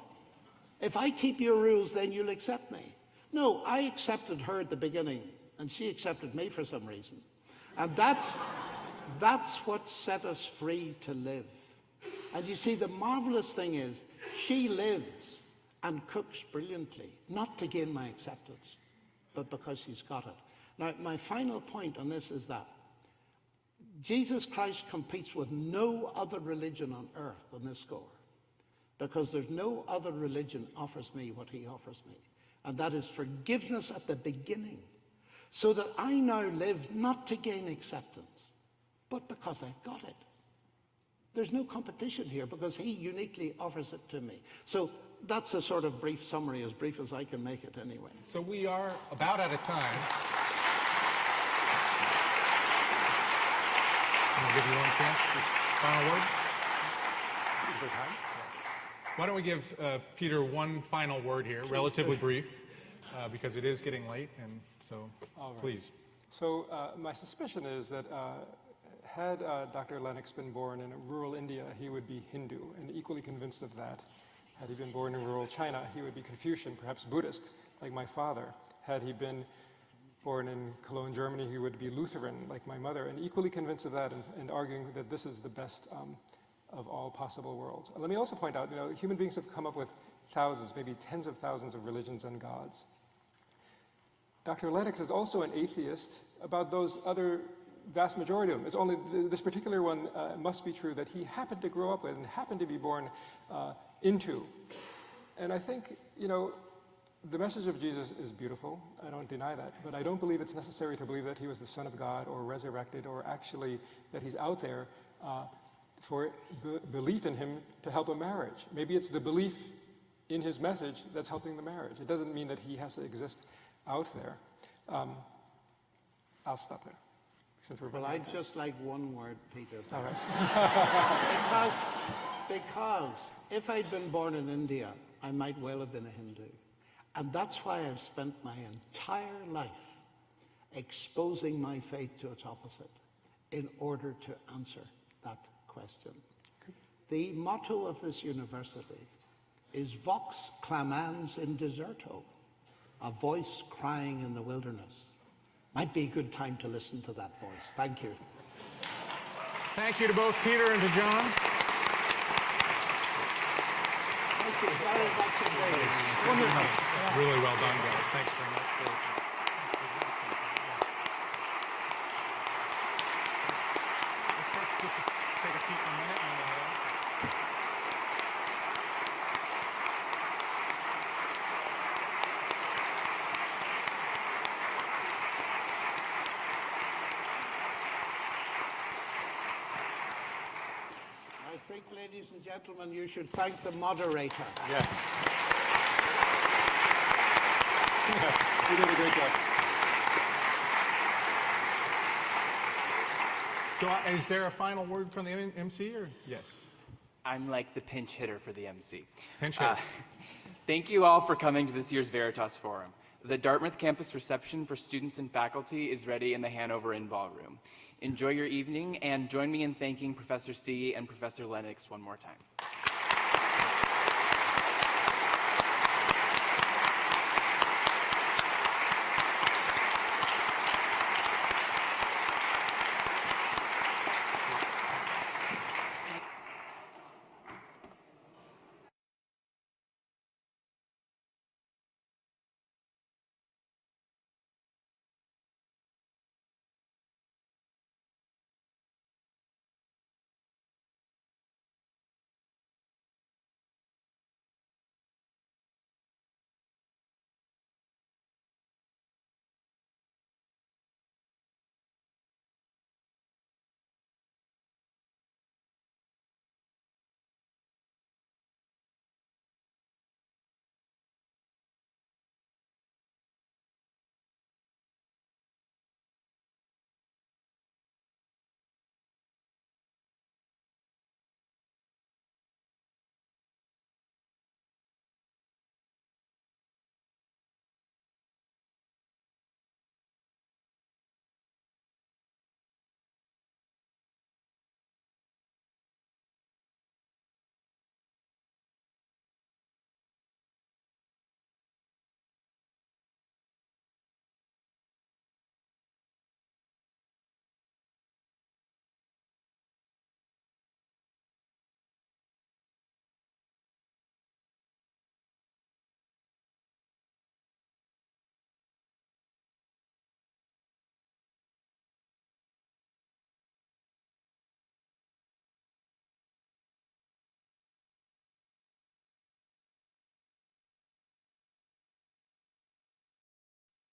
If I keep your rules, then you'll accept me. No, I accepted her at the beginning, and she accepted me for some reason. And that's what set us free to live. And you see, the marvelous thing is, she lives and cooks brilliantly, not to gain my acceptance, but because she's got it. Now, my final point on this is that Jesus Christ competes with no other religion on earth on this score, because there's no other religion offers me what he offers me, and that is forgiveness at the beginning, so that I now live not to gain acceptance, but because I've got it. There's no competition here, because he uniquely offers it to me. So that's a sort of brief summary, as brief as I can make it anyway. So we are about out of time. I'm going to give you one chance. Final word? Why don't we give Peter one final word here, relatively brief, because it is getting late, and so please. So my suspicion is that had Dr. Lennox been born in rural India, he would be Hindu, and equally convinced of that. Had he been born in rural China, he would be Confucian, perhaps Buddhist, like my father. Had he been born in Cologne, Germany, he would be Lutheran, like my mother, and equally convinced of that, and arguing that this is the best of all possible worlds. Let me also point out, human beings have come up with thousands, maybe tens of thousands of religions and gods. Dr. Lennox is also an atheist about those other vast majority of them. It's only this particular one must be true that he happened to grow up with and happened to be born into. And I think, the message of Jesus is beautiful. I don't deny that. But I don't believe it's necessary to believe that he was the Son of God or resurrected, or actually that he's out there for belief in him to help a marriage. Maybe it's the belief in his message that's helping the marriage. It doesn't mean that he has to exist out there. I'll stop there. Well, I'd just like one word, Peter. All right. because if I'd been born in India, I might well have been a Hindu. And that's why I've spent my entire life exposing my faith to its opposite in order to answer that question. The motto of this university is Vox clamans in deserto, a voice crying in the wilderness. Might be a good time to listen to that voice. Thank you. Thank you to both Peter and to John. Thank you very much indeed. Wonderful. Really well done, guys. Thanks very much. Let's just take a seat for a minute and then we'll head on. I think, ladies and gentlemen, you should thank the moderator. Yes. You did a great job. So is there a final word from the MC, or yes? I'm like the pinch hitter for the MC. Pinch hitter. Thank you all for coming to this year's Veritas Forum. The Dartmouth campus reception for students and faculty is ready in the Hanover Inn Ballroom. Enjoy your evening, and join me in thanking Professor C and Professor Lennox one more time.